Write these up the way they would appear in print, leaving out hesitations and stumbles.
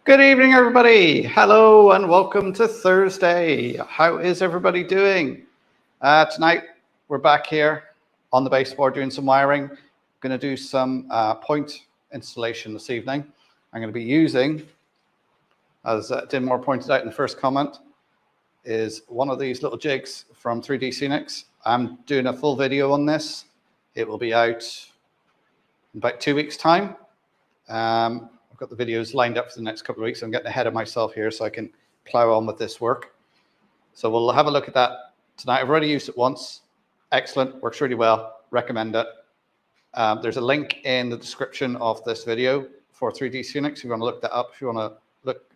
Good evening, everybody. Hello and welcome to Thursday. How is everybody doing? Tonight, we're back here on the baseboard doing some wiring. Going to do some point installation this evening. I'm going to be using, as Dinmore pointed out in the first comment, is one of these little jigs from 3D Scenics. I'm doing a full video on this. It will be out in about 2 weeks' time. I've got the videos lined up for the next couple of weeks. I'm getting ahead of myself here so I can plow on with this work. So we'll have a look at that tonight. I've already used it once. Excellent, works really well, recommend it. There's a link in the description of this video for 3D Scenics if you want to look that up, if you want to look.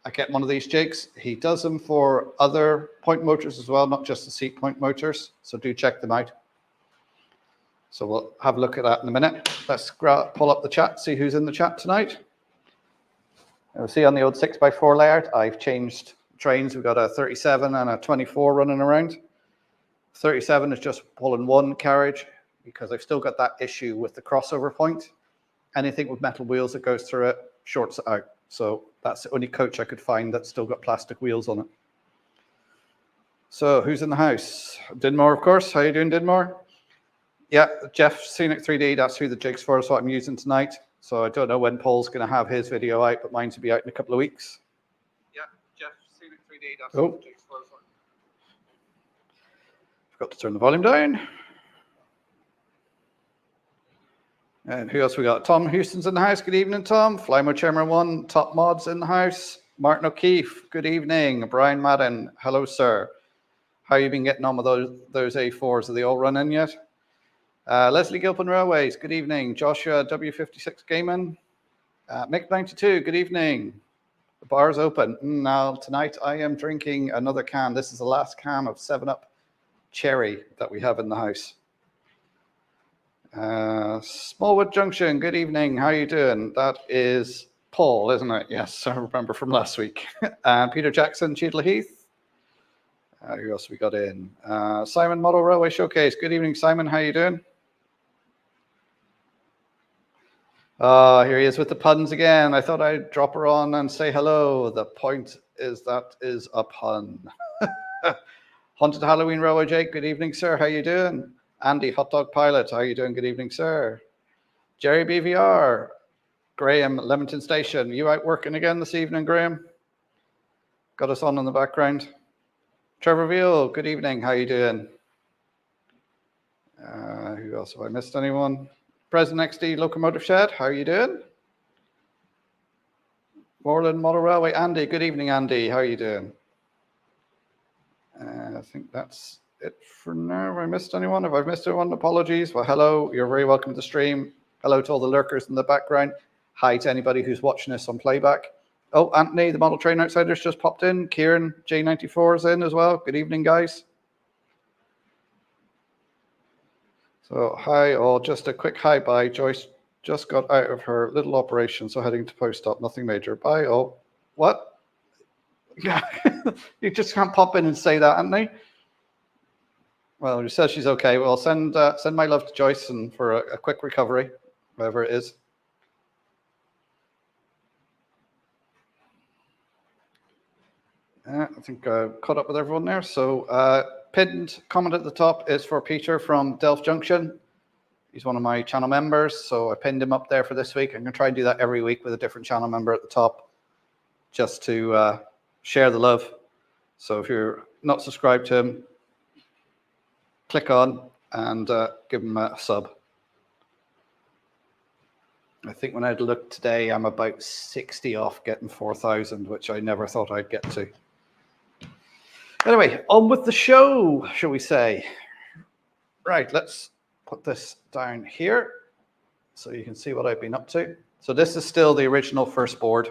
I get one of these jigs. He does them for other point motors as well, not just the SEEP point motors. So do check them out. So we'll have a look at that in a minute. Let's pull up the chat, see who's in the chat tonight. You'll see on the old 6x4 layout, I've changed trains. We've got a 37 and a 24 running around. 37 is just pulling one carriage because I've still got that issue with the crossover point. Anything with metal wheels that goes through it shorts it out. So that's the only coach I could find that's still got plastic wheels on it. So who's in the house? Dinmore, of course. How are you doing, Dinmore? Yeah, Jeff Scenic 3D, that's who the jig's for, is what I'm using tonight. So I don't know when Paul's going to have his video out, but mine's will be out in a couple of weeks. Yeah, Jeff Scenic 3D, that's who the jig's for. Forgot to turn the volume down. And who else we got? Tom Houston's in the house. Good evening, Tom. Flymo Chairman 1, Top Mods in the house. Martin O'Keefe, good evening. Brian Madden, hello, sir. How you been getting on with those A4s? Are they all running yet? Leslie Gilpin Railways, good evening. Joshua W56 Gaming. Mick 92, good evening. The bar's open. Now, tonight I am drinking another can. This is the last can of 7-Up Cherry that we have in the house. Smallwood Junction, good evening. How are you doing? That is Paul, isn't it? Yes, I remember from last week. Peter Jackson, Cheadle Heath. Who else we got in? Simon Model Railway Showcase. Good evening, Simon. How are you doing? Here he is with the puns again. I thought I'd drop her on and say hello. The point is that is a pun. Haunted Halloween Railway Jake, good evening, sir. How you doing? Andy, Hot Dog Pilot, how you doing? Good evening, sir. Jerry BVR. Graham, Lemington Station. You out working again this evening, Graham? Got us on in the background. Trevor Veal, good evening. How you doing? Who else? Have I missed anyone? President XD Locomotive Shed, how are you doing? Moreland Model Railway, Andy, good evening, Andy. How are you doing? I think that's it for now. Have I missed anyone? If I've missed anyone, apologies. Well, hello, you're very welcome to the stream. Hello to all the lurkers in the background. Hi to anybody who's watching this on playback. Oh, Anthony, the Model Train Outsiders just popped in. Kieran, J94 is in as well. Good evening, guys. So, hi all. Just a quick hi bye. Joyce just got out of her little operation, so heading to post-op. Nothing major. Bye all. What? Yeah, you just can't pop in and say that, Anthony. Well, she says she's okay. Well, send my love to Joyce and for a quick recovery, whatever it is. I think I caught up with everyone there. So pinned comment at the top is for Peter from Delph Junction. He's one of my channel members, so I pinned him up there for this week. I'm going to try and do that every week with a different channel member at the top, just to share the love. So if you're not subscribed to him, click on and give him a sub. I think when I had looked today, I'm about 60 off getting 4,000, which I never thought I'd get to. Anyway, on with the show, shall we say. Right, let's put this down here so you can see what I've been up to. So this is still the original first board.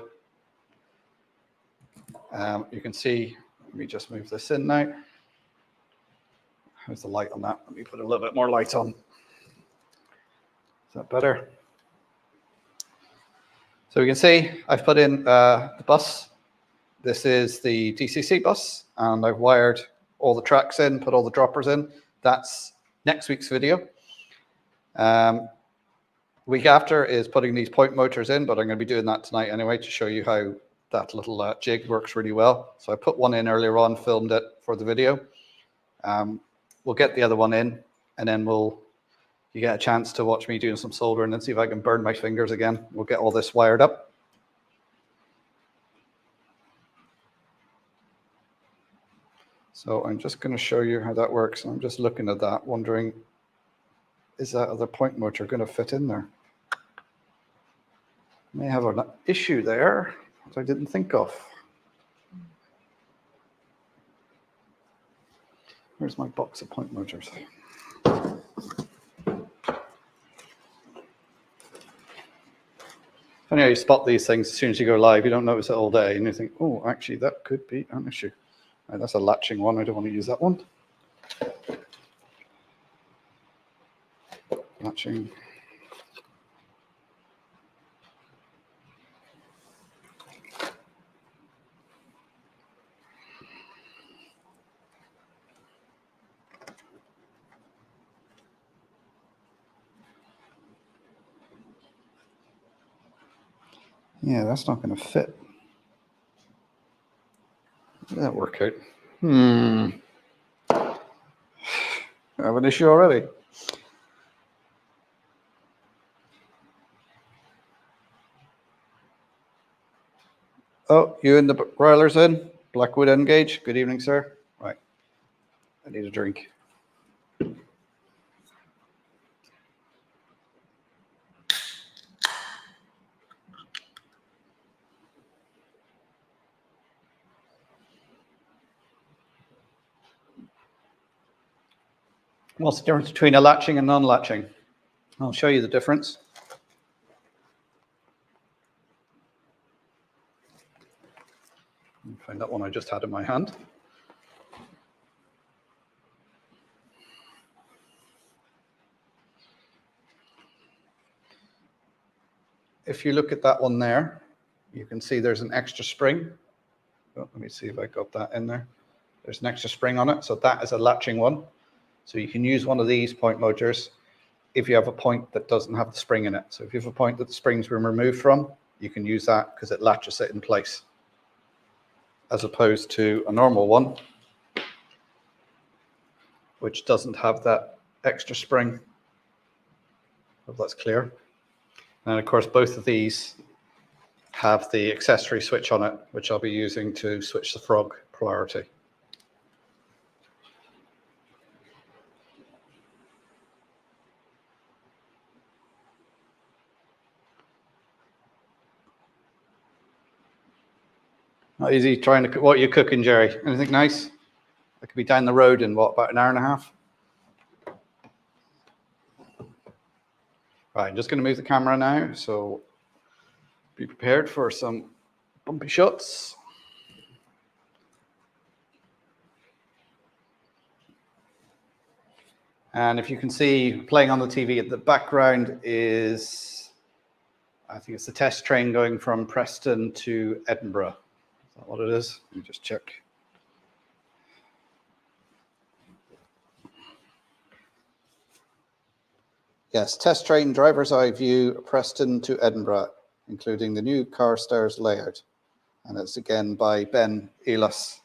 You can see, let me just move this in now. How's the light on that? Let me put a little bit more light on. Is that better? So we can see I've put in the bus. This is the DCC bus, and I've wired all the tracks in, put all the droppers in. That's next week's video. week after is putting these point motors in, but I'm going to be doing that tonight anyway to show you how that little jig works really well. So I put one in earlier on, filmed it for the video. We'll get the other one in, and then you get a chance to watch me doing some soldering and see if I can burn my fingers again. We'll get all this wired up. So I'm just going to show you how that works. I'm just looking at that, wondering, is that other point motor going to fit in there? May have an issue there that I didn't think of. Where's my box of point motors? Funny how you spot these things as soon as you go live. You don't notice it all day, and you think, oh, actually, that could be an issue. Right, that's a latching one. I don't want to use that one. Latching. Yeah, that's not going to fit. Did that work out? I have an issue already. Oh, you and the broilers in? Blackwood Engage. Good evening, sir. Right. I need a drink. What's the difference between a latching and non-latching? I'll show you the difference. Find that one I just had in my hand. If you look at that one there, you can see there's an extra spring. Oh, let me see if I got that in there. There's an extra spring on it, so that is a latching one. So you can use one of these point motors if you have a point that doesn't have the spring in it. So if you have a point that the spring's been removed from, you can use that because it latches it in place, as opposed to a normal one, which doesn't have that extra spring. Hope that's clear. And of course, both of these have the accessory switch on it, which I'll be using to switch the frog polarity. Not easy trying to cook. What are you cooking, Jerry? Anything nice? I could be down the road in what, about an hour and a half? Right, I'm just going to move the camera now, so be prepared for some bumpy shots. And if you can see, playing on the TV at the background is, I think it's the test train going from Preston to Edinburgh. Is that what it is? Let me just check. Yes, test train driver's eye view, Preston to Edinburgh, including the new Carstairs layout. And it's again by Ben Ellis.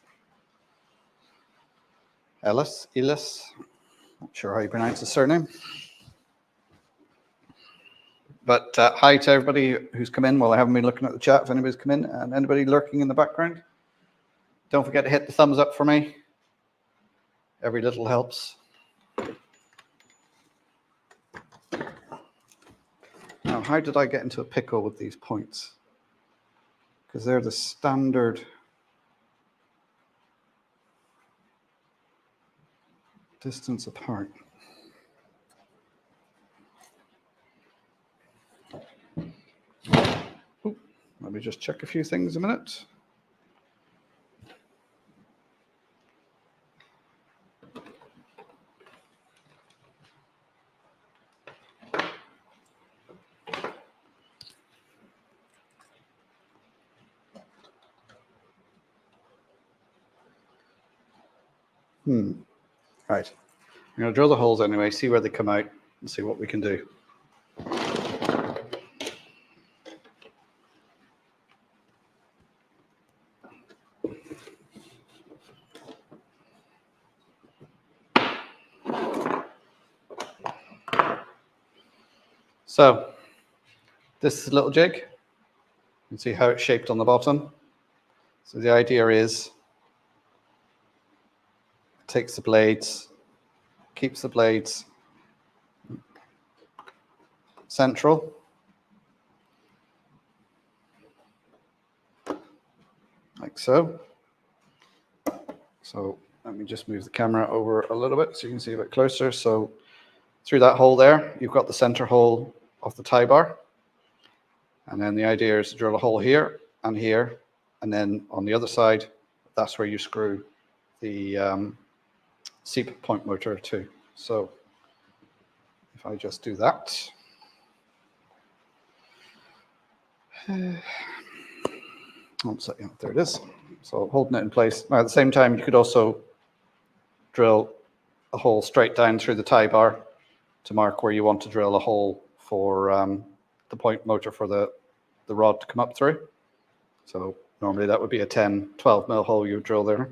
Ellis? Not sure how you pronounce his surname. But hi to everybody who's come in. Well, I haven't been looking at the chat if anybody's come in, and anybody lurking in the background. Don't forget to hit the thumbs up for me. Every little helps. Now, how did I get into a pickle with these points? Because they're the standard distance apart. Ooh, let me just check a few things a minute. Right. I'm going to drill the holes anyway, see where they come out, and see what we can do. So this is a little jig. You can see how it's shaped on the bottom. So the idea is it takes the blades, keeps the blades central. Like so. So let me just move the camera over a little bit so you can see a bit closer. So through that hole there, you've got the center hole of the tie bar. And then the idea is to drill a hole here. And then on the other side, that's where you screw the SEEP point motor to. So if I just do that. One second, there it is. So holding it in place. Now at the same time, you could also drill a hole straight down through the tie bar to mark where you want to drill a hole for the point motor for the rod to come up through. So normally that would be a 10, 12 mil hole you would drill there.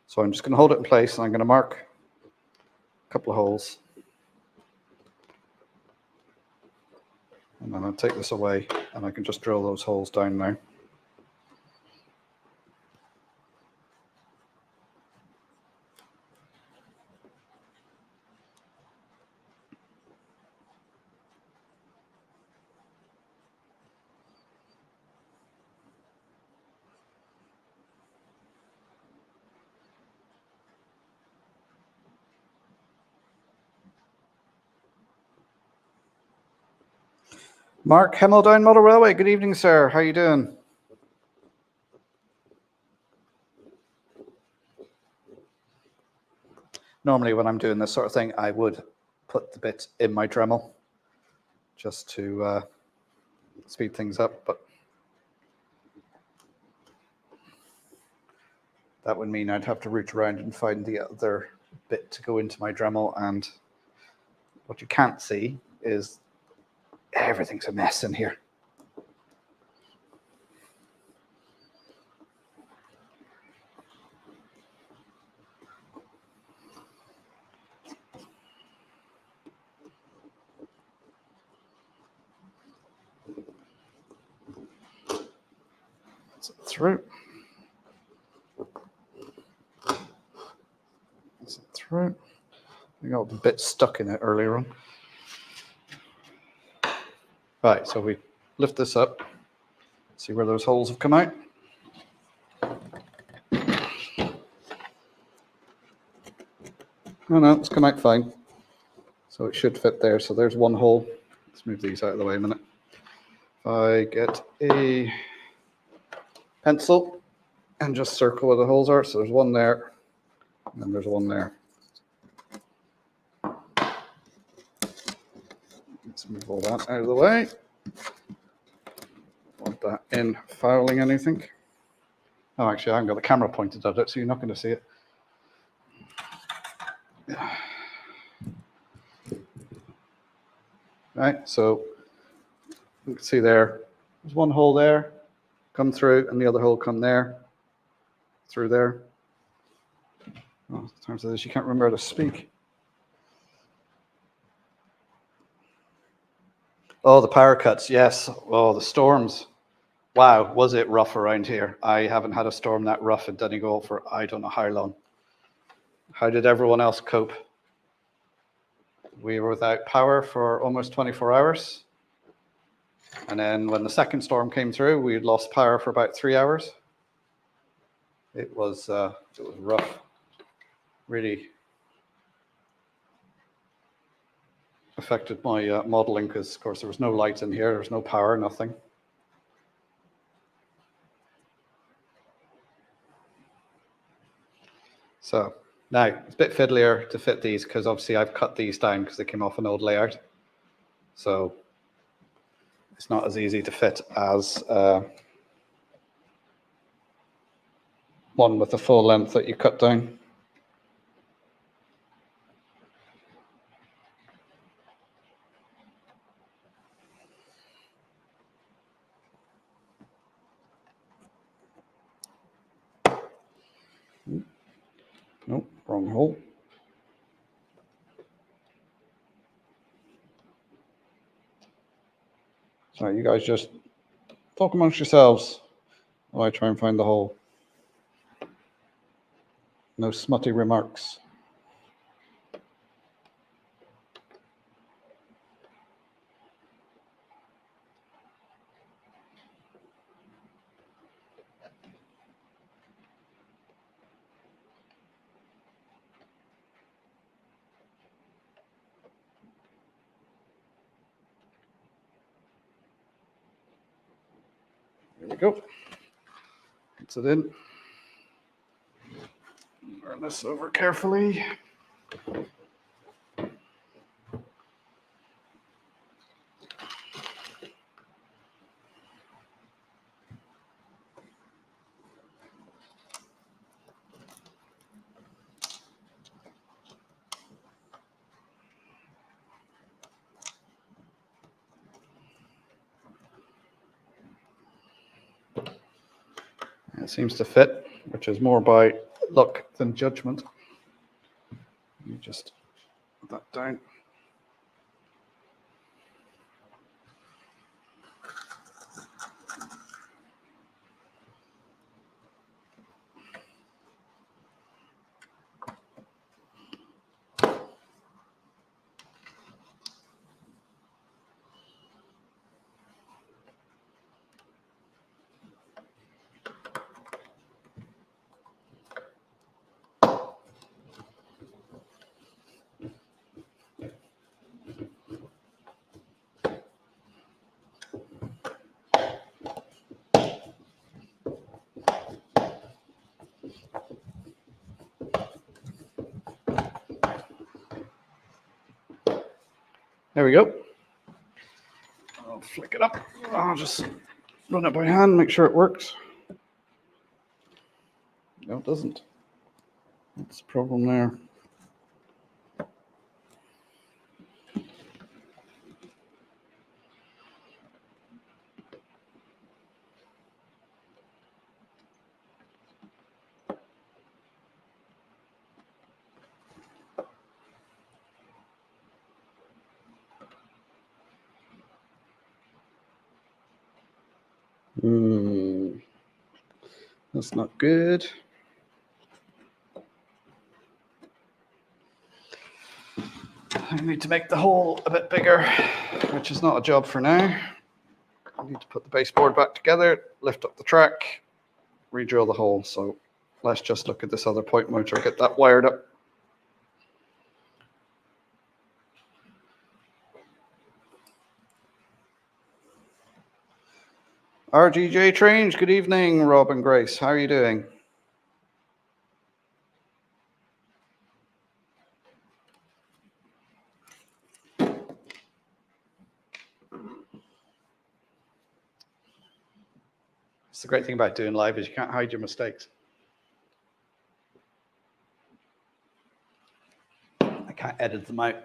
So I'm just going to hold it in place and I'm going to mark a couple of holes. And then I'll take this away and I can just drill those holes down now. Mark Hemmeldown Model Railway, good evening, sir. How are you doing? Normally when I'm doing this sort of thing, I would put the bit in my Dremel just to speed things up, but that would mean I'd have to root around and find the other bit to go into my Dremel, and what you can't see is everything's a mess in here. That's it through. That's it through. I got a bit stuck in it earlier on. Right, so we lift this up, see where those holes have come out. No, it's come out fine. So it should fit there. So there's one hole. Let's move these out of the way a minute. If I get a pencil and just circle where the holes are. So there's one there, and then there's one there. Let's move all that out of the way. Want that in fouling anything. Oh, actually, I haven't got the camera pointed at it, so you're not going to see it. Right, so you can see there's one hole there, come through, and the other hole come there, through there. Oh, in terms of this, you can't remember how to speak. Oh, the power cuts, yes. Oh, the storms. Wow, was it rough around here? I haven't had a storm that rough in Donegal for I don't know how long. How did everyone else cope? We were without power for almost 24 hours. And then when the second storm came through, we had lost power for about 3 hours. It was rough. Really affected my modeling because, of course, there was no light in here. There was no power, nothing. So now it's a bit fiddlier to fit these because obviously I've cut these down because they came off an old layout. So it's not as easy to fit as one with the full length that you cut down. Nope, wrong hole. So you guys just talk amongst yourselves while I try and find the hole. No smutty remarks. There we go. Puts it in. Turn this over carefully. It seems to fit, which is more by luck than judgment. You just put that down. There we go. I'll flick it up. I'll just run it by hand, make sure it works. No, it doesn't. That's the problem there. That's not good. I need to make the hole a bit bigger, which is not a job for now. I need to put the baseboard back together, lift up the track, re-drill the hole. So let's just look at this other point motor, get that wired up. RGJ Trains, good evening, Rob and Grace. How are you doing? It's the great thing about doing live is you can't hide your mistakes. I can't edit them out.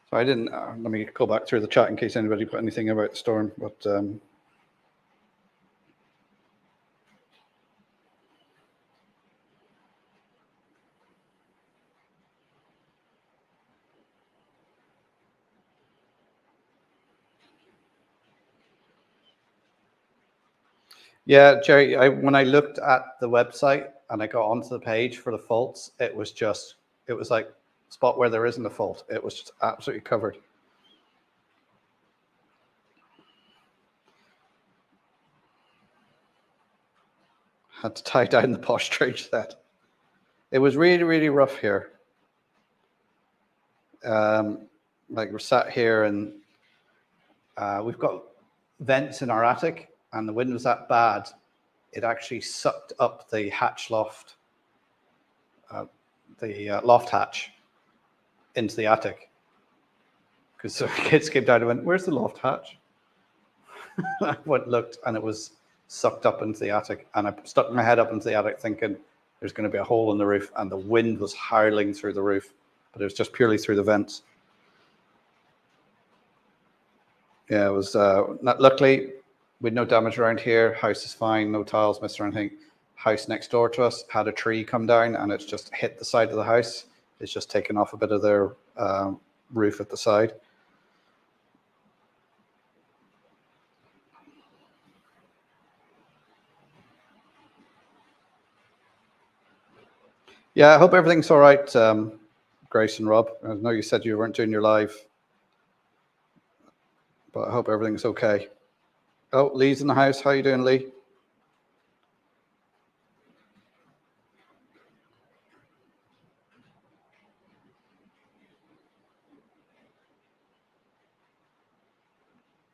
So I didn't, let me go back through the chat in case anybody put anything about the storm, but yeah, Jerry, when I looked at the website and I got onto the page for the faults, it was like spot where there isn't a fault. It was just absolutely covered. Had to tie down the posh train set. It was really, really rough here. Like we're sat here and we've got vents in our attic and the wind was that bad, it actually sucked up the hatch loft, the loft hatch into the attic. Because the kids came down and went, "Where's the loft hatch?" I went, looked, and it was sucked up into the attic. And I stuck my head up into the attic thinking there's going to be a hole in the roof, and the wind was howling through the roof, but it was just purely through the vents. Yeah, it was, luckily, with no damage around here, house is fine, no tiles missed or anything. house next door to us had a tree come down and it's just hit the side of the house. It's just taken off a bit of their roof at the side. Yeah, I hope everything's all right, Grace and Rob. I know you said you weren't doing your live, but I hope everything's okay. Oh, Lee's in the house. How you doing, Lee?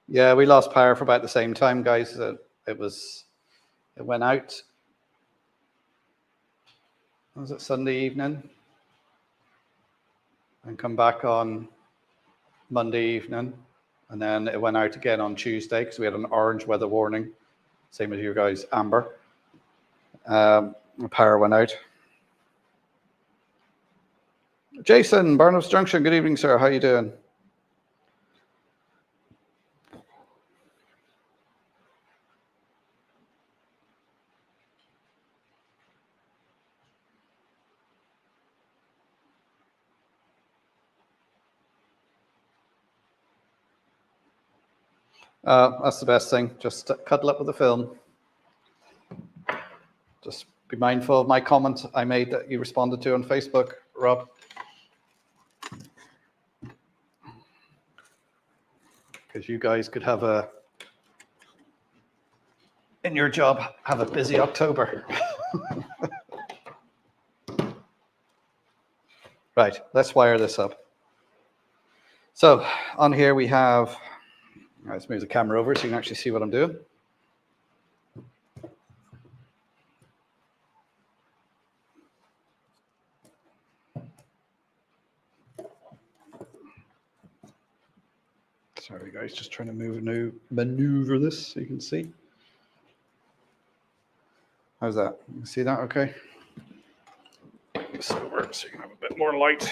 Yeah, we lost power for about the same time, guys. It went out. Was it Sunday evening? And come back on Monday evening. And then it went out again on Tuesday because we had an orange weather warning. Same as you guys, amber. The power went out. Jason, Barnabas Junction, good evening, sir. How you doing? That's the best thing. Just cuddle up with the film. Just be mindful of my comment I made that you responded to on Facebook, Rob. Because you guys could have in your job, have a busy October. Right, let's wire this up. So on here we have, let's move the camera over so you can actually see what I'm doing. Sorry guys, just trying to maneuver this so you can see. How's that? You can see that okay? This over so you can have a bit more light.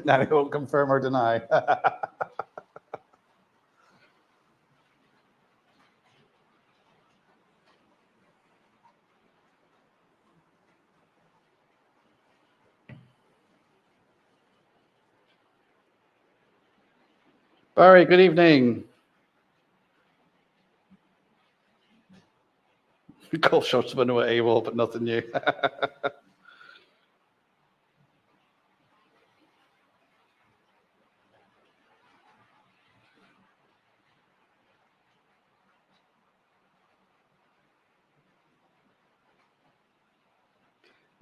Now it won't confirm or deny. Barry, good evening. Golf shots been away AWOL, but nothing new.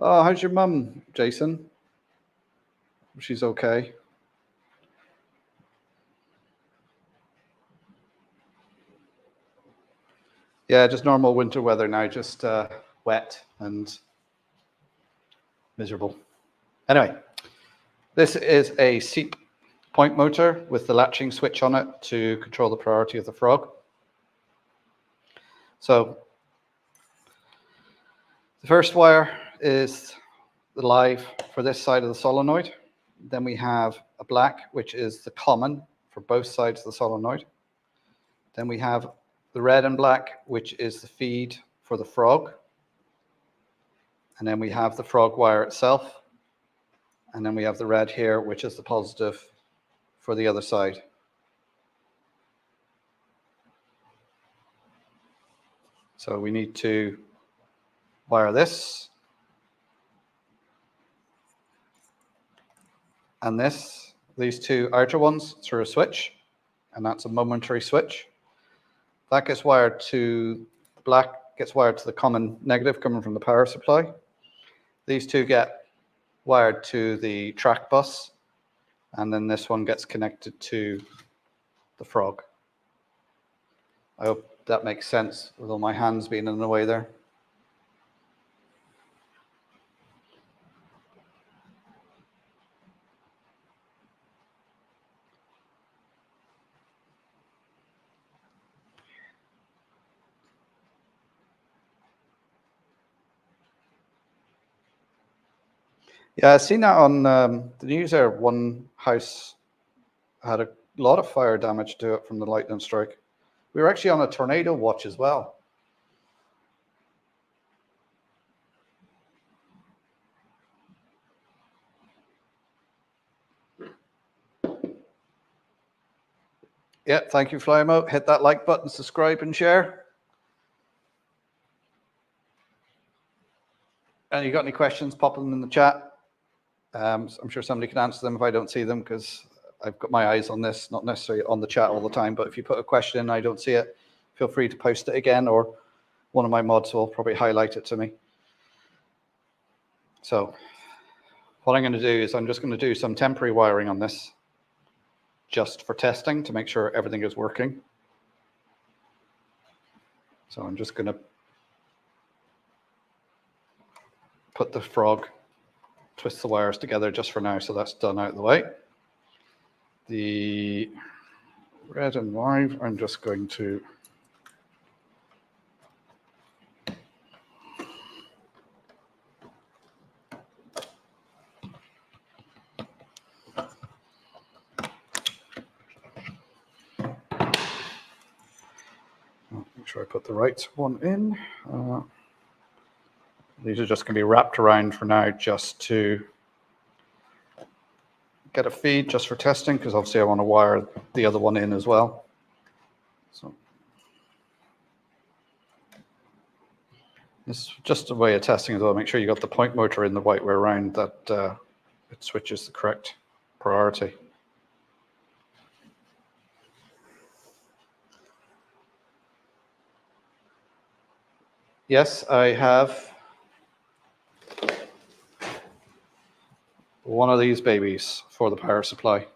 Oh, how's your mum, Jason? She's okay. Yeah, just normal winter weather now, just wet and miserable. Anyway, this is a SEEP point motor with the latching switch on it to control the priority of the frog. So the first wire is the live for this side of the solenoid. Then we have a black, which is the common for both sides of the solenoid. Then we have the red and black, which is the feed for the frog. And then we have the frog wire itself. And then we have the red here, which is the positive for the other side. So we need to wire this and this, these two outer ones through a switch, and that's a momentary switch. That gets wired to black, gets wired to the common negative coming from the power supply. These two get wired to the track bus, and then this one gets connected to the frog. I hope that makes sense with all my hands being in the way there. Yeah, I've seen that on the news there. One house had a lot of fire damage to it from the lightning strike. We were actually on a tornado watch as well. Yeah, thank you, Flymo. Hit that like button, subscribe, and share. And you got any questions, pop them in the chat. I'm sure somebody can answer them if I don't see them, because I've got my eyes on this, not necessarily on the chat all the time. But if you put a question and I don't see it, feel free to post it again, or one of my mods will probably highlight it to me. So what I'm going to do is I'm just going to do some temporary wiring on this, just for testing to make sure everything is working. So I'm just going to put the frog, twist the wires together just for now, so that's done out of the way. The red and white, I'm just going to make sure I put the right one in. These are just going to be wrapped around for now, just to get a feed, just for testing, because obviously I want to wire the other one in as well. So this is just a way of testing as well. Make sure you got the point motor in the right way around, that it switches the correct priority. Yes, I have one of these babies for the power supply,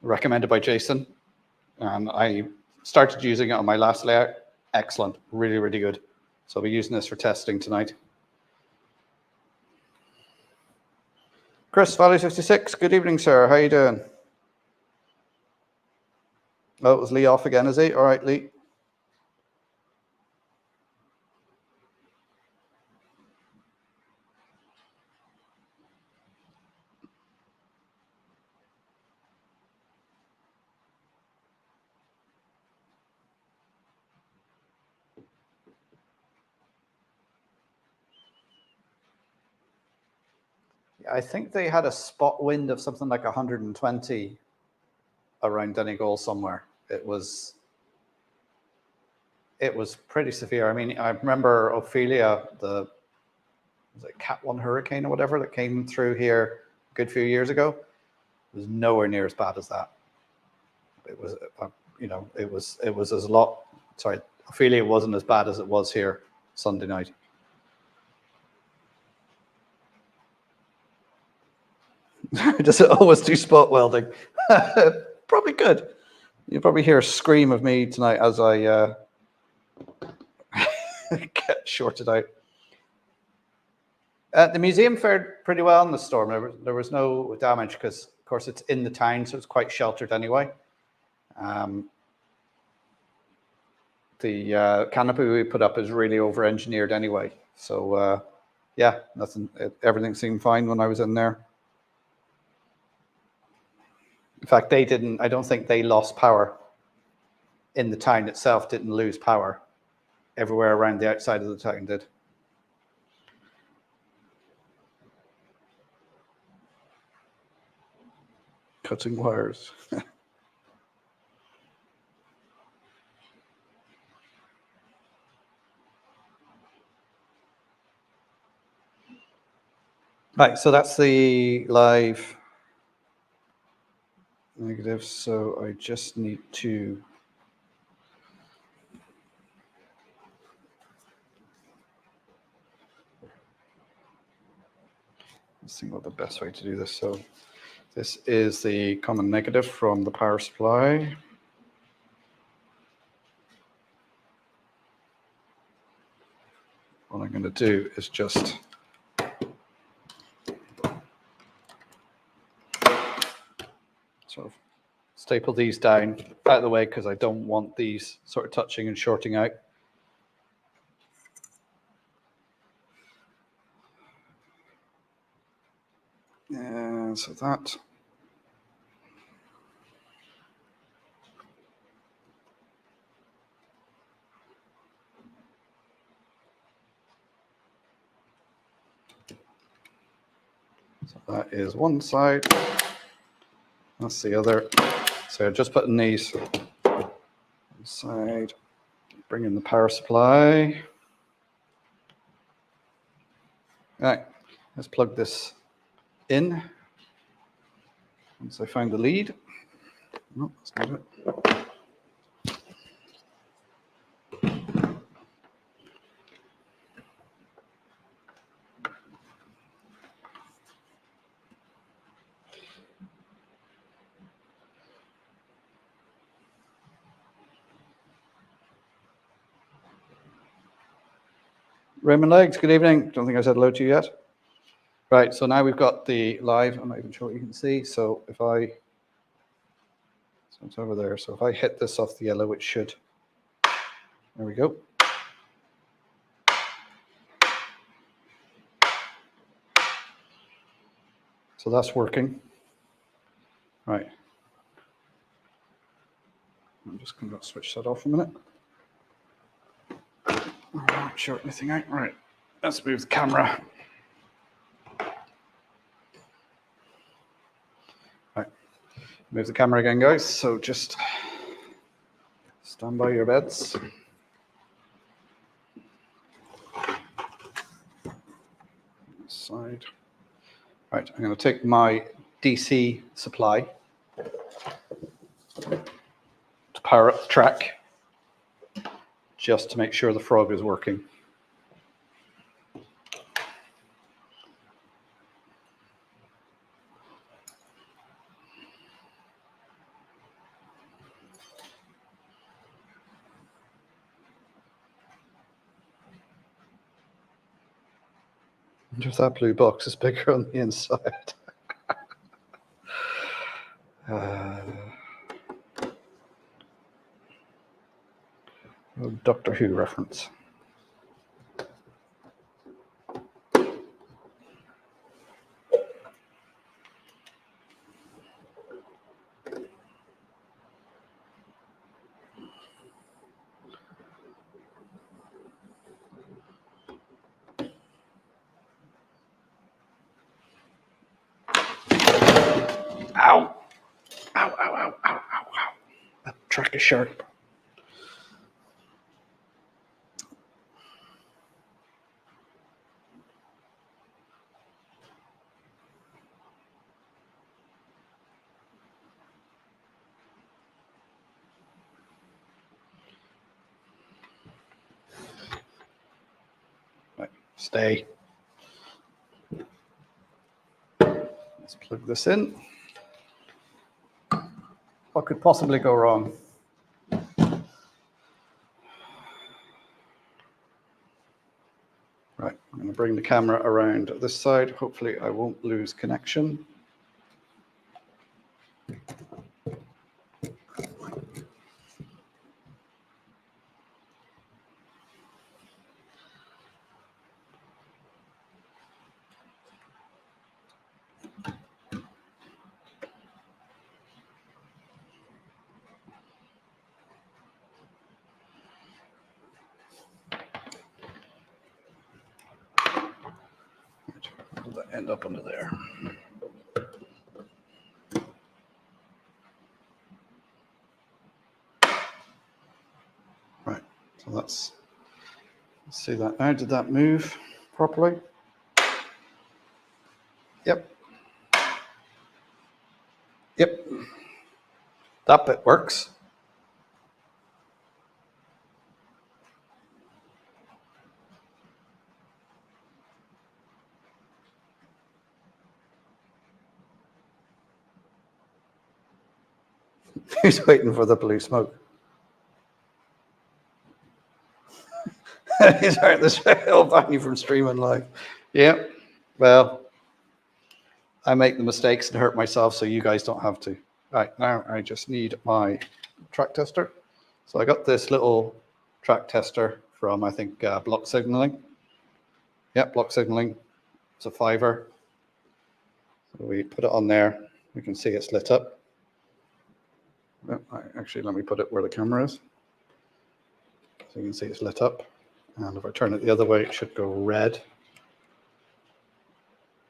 recommended by Jason, and I started using it on my last layout. Excellent, really, really good. So I'll be using this for testing tonight. Chris, Valley 56, good evening, sir. How you doing? Oh, it was Lee off again, is he? All right, Lee. I think they had a spot wind of something like 120 around Donegal somewhere. It was pretty severe. I mean, I remember Ophelia, was it Cat 1 hurricane or whatever that came through here a good few years ago. It was nowhere near as bad as that. It was, it was as a lot. Sorry, Ophelia wasn't as bad as it was here Sunday night. Does it always do spot welding? Probably good. You'll probably hear a scream of me tonight as I get shorted out. The museum fared pretty well in the storm. There was no damage because, of course, it's in the town, so it's quite sheltered anyway. The canopy we put up is really over-engineered anyway. So, yeah, everything seemed fine when I was in there. In fact, I don't think they lost power in the town itself, didn't lose power. Everywhere around the outside of the town did. Cutting wires. Right, so that's the live negative. So I just need to think about the best way to do this. So this is the common negative from the power supply. What I'm going to do is just sort of staple these down out of the way because I don't want these sort of touching and shorting out. So that. So that is one side. That's the other. So just putting these side, bring in the power supply. All right, let's plug this in. Once I find the lead. No, that's not it. Raymond Legs, good evening. Don't think I said hello to you yet. Right, so now we've got the live. I'm not even sure what you can see. So if I, so it's over there. So if I hit this off the yellow, it should. There we go. So that's working. Right. I'm just going to switch that off a minute. I'm not sure anything out. Right. Let's move the camera. Right. Move the camera again, guys. So just stand by your beds. Side. Right, I'm going to take my DC supply to power up the track, just to make sure the frog is working. Just that blue box is bigger on the inside. Doctor Who reference. Ow! Ow, ow, ow, ow, ow, ow. That track is sharp. Right, stay. Let's plug this in. What could possibly go wrong? Right, I'm going to bring the camera around this side. Hopefully I won't lose connection. Will that end up under there? Right, so let's see that now. Did that move properly? Yep. Yep. That bit works. Who's waiting for the blue smoke? He's out this will ban you from streaming live. Yeah. Well, I make the mistakes and hurt myself, so you guys don't have to. Right, now I just need my track tester. So I got this little track tester from, I think, Block Signaling. Yep, Block Signaling. It's a $5. So we put it on there. We can see it's lit up. Actually, let me put it where the camera is. So you can see it's lit up. And if I turn it the other way, it should go red.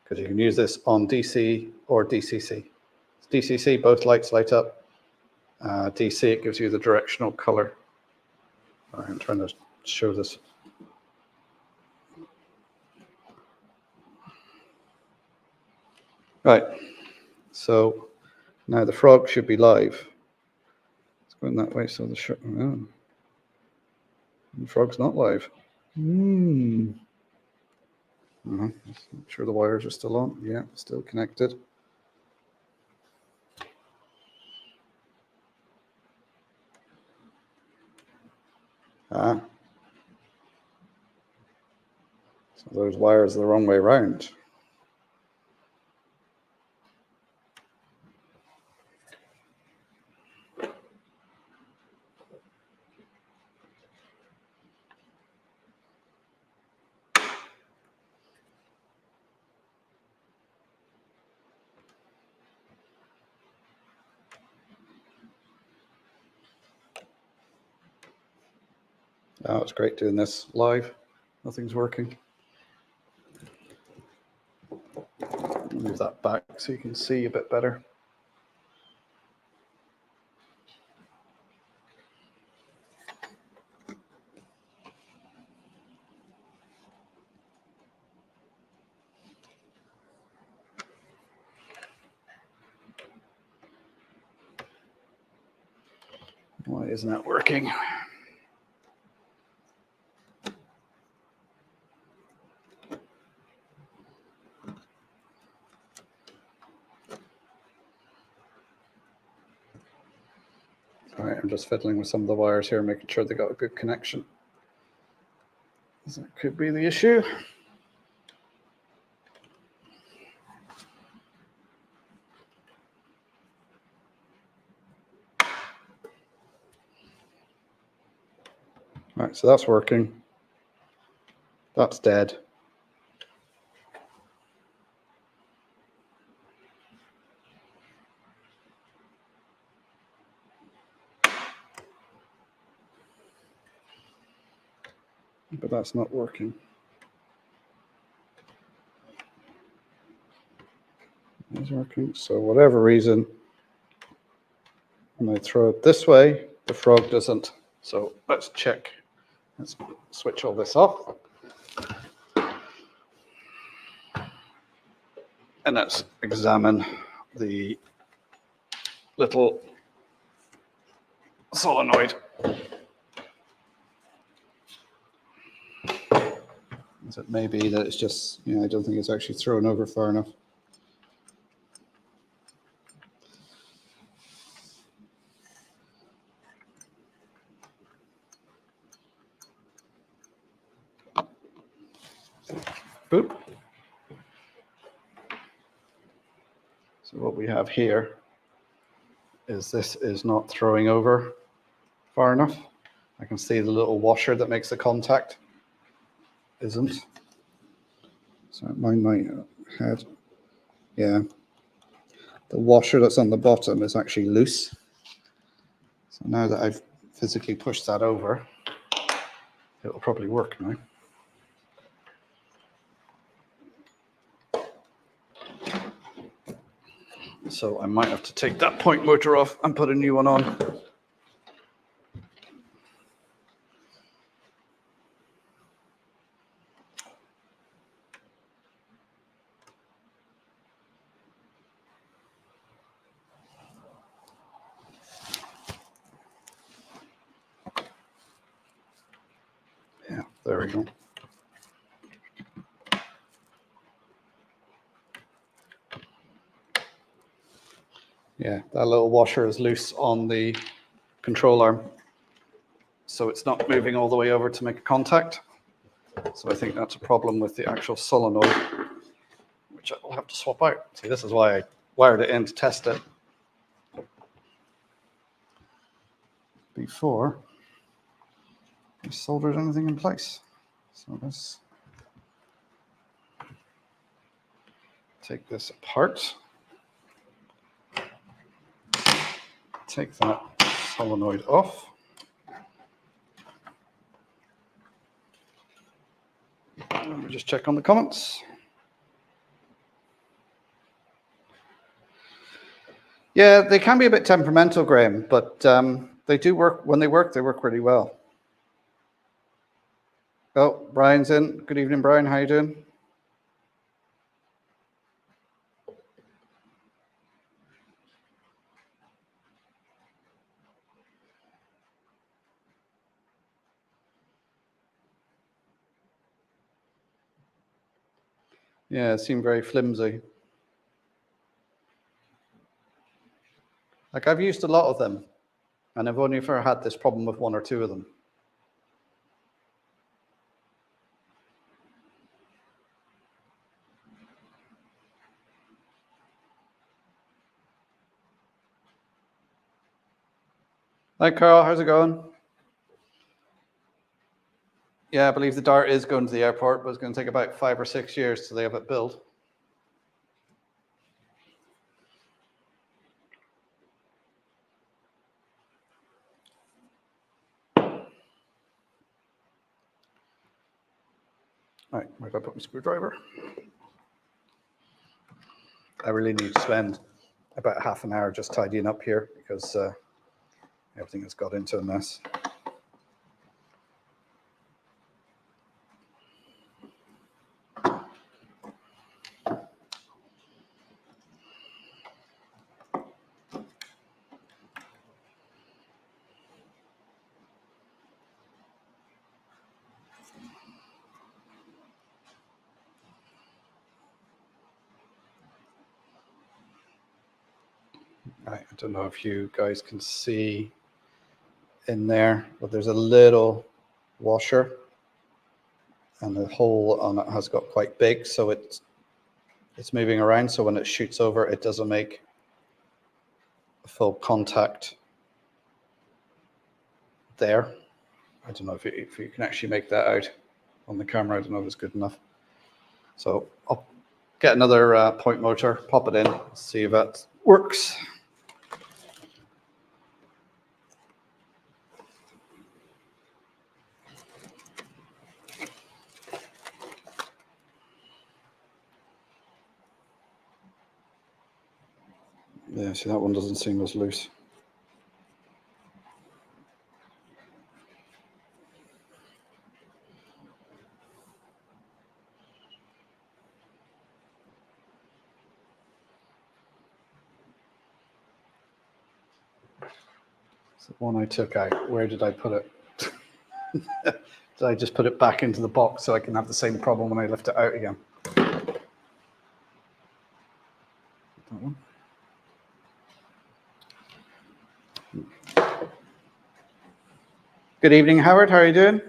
Because you can use this on DC or DCC. DCC, both lights light up. DC, it gives you the directional color. All right, I'm trying to show this. Right, so now the frog should be live. It's going that way, so the frog's not live. I'm sure the wires are still on. Yeah, still connected. So those wires are the wrong way around. Oh, it's great doing this live. Nothing's working. Move that back so you can see a bit better. Why isn't that working? All right, I'm just fiddling with some of the wires here, making sure they got a good connection. That could be the issue. All right, so that's working. That's dead. But that's not working. It's working. So whatever reason, when I throw it this way, the frog doesn't. So let's check. Let's switch all this off. And let's examine the little solenoid. So it may be that it's just, I don't think it's actually thrown over far enough. Boop. So what we have here is this is not throwing over far enough. I can see the little washer that makes the contact isn't. So mine might have, yeah. The washer that's on the bottom is actually loose. So now that I've physically pushed that over, it'll probably work now. So I might have to take that point motor off and put a new one on. Yeah, there we go. Yeah, that little washer is loose on the control arm. So it's not moving all the way over to make a contact. So I think that's a problem with the actual solenoid, which I will have to swap out. See, this is why I wired it in to test it before I soldered anything in place. So this take this apart. Take that solenoid off. Let me just check on the comments. Yeah, they can be a bit temperamental, Graham, but they do work. When they work really well. Oh, Brian's in. Good evening, Brian. How you doing? Yeah, it seemed very flimsy. Like, I've used a lot of them, and I've only ever had this problem with one or two of them. Hi, Carl. How's it going? Yeah, I believe the Dart is going to the airport, but it's going to take about 5 or 6 years till they have it built. All right, where do I put my screwdriver? I really need to spend about half an hour just tidying up here because everything has got into a mess. Right, I don't know if you guys can see in there, but there's a little washer and the hole on it has got quite big, so it's moving around, so when it shoots over it doesn't make full contact there. I don't know if you can actually make that out on the camera. I don't know if it's good enough. So I'll get another point motor, pop it in, see if that works. Yeah, see, that one doesn't seem as loose. So the one I took out, where did I put it? Did I just put it back into the box so I can have the same problem when I lift it out again? That one. Good evening, Howard. How are you doing?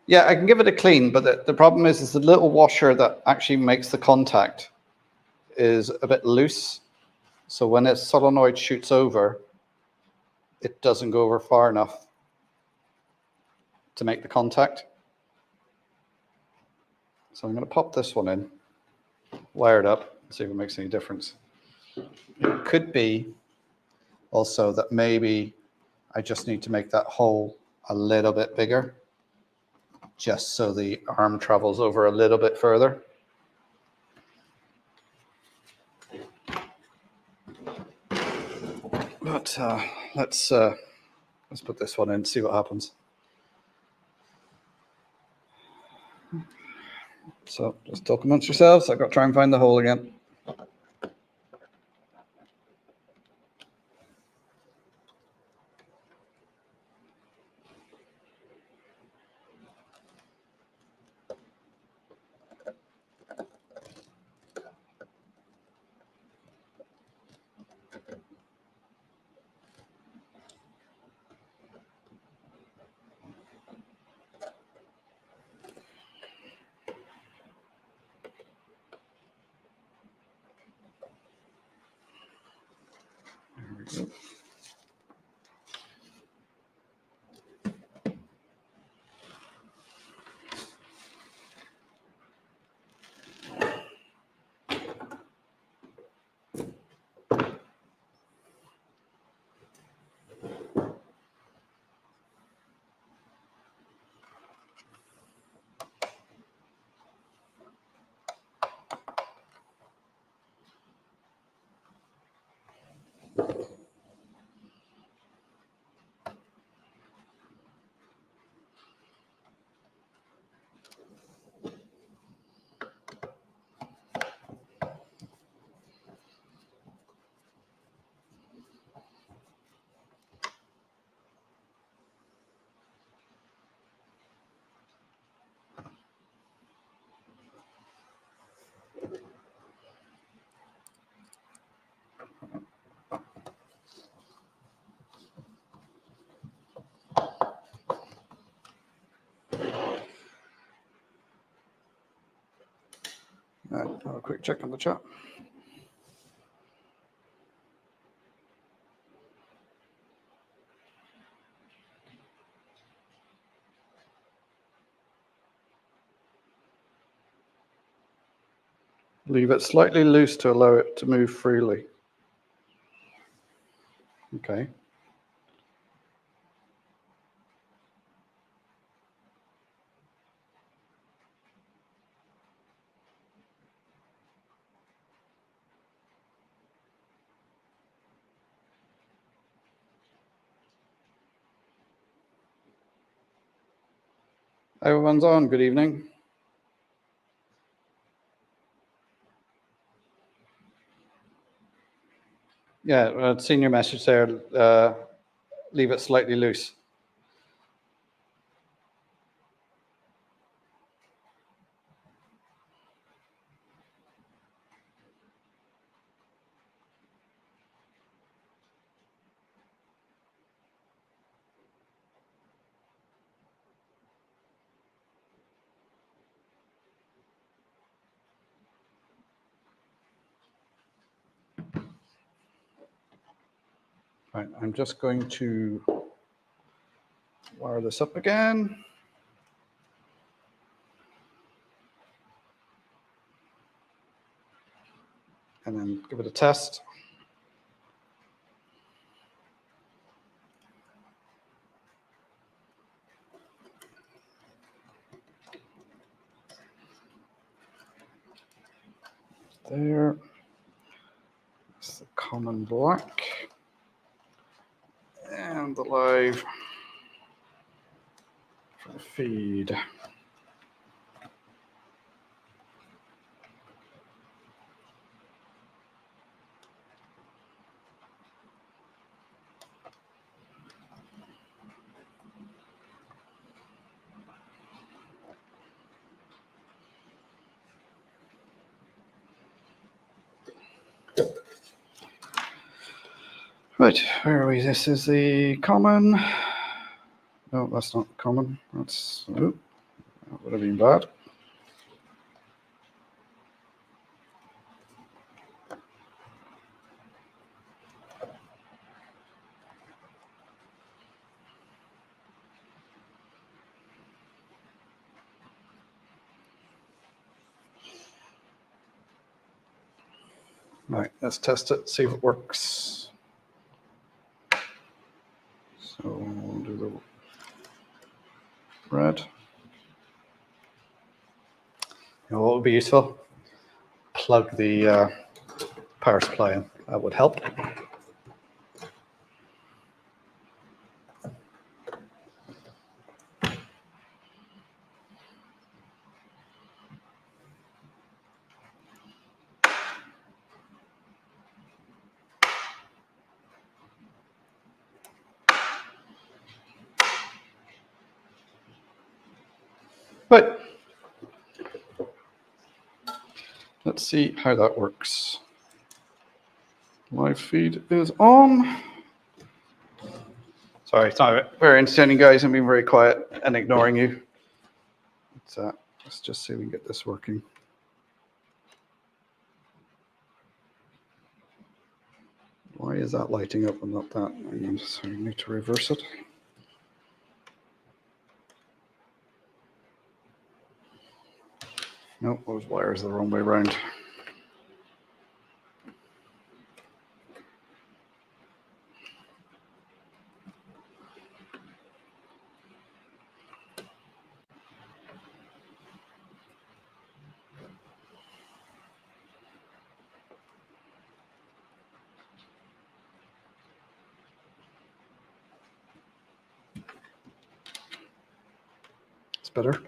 Yeah, I can give it a clean, but the problem is the little washer that actually makes the contact is a bit loose. So when its solenoid shoots over, it doesn't go over far enough to make the contact. So I'm going to pop this one in, wire it up, see if it makes any difference. It could be also that maybe I just need to make that hole a little bit bigger, just so the arm travels over a little bit further. But let's put this one in and see what happens. So just talk amongst yourselves. I've got to try and find the hole again. Have a quick check on the chat. Leave it slightly loose to allow it to move freely. Okay. Everyone's on. Good evening. Yeah, I'd seen your message there. Leave it slightly loose. Right, I'm just going to wire this up again. And then give it a test. There. It's the common black. And the live for the feed. Right, where are we? This is the common. No, that's not common. That's, oh, that would have been bad. Right, let's test it, see if it works. So we'll do the red. You know what would be useful? Plug the power supply in. That would help. But let's see how that works. Live feed is on. Sorry, it's not very entertaining, guys. I'm being very quiet and ignoring you. Let's just see if we can get this working. Why is that lighting up and not that? I need to reverse it. Nope, those wires are the wrong way around. It's better.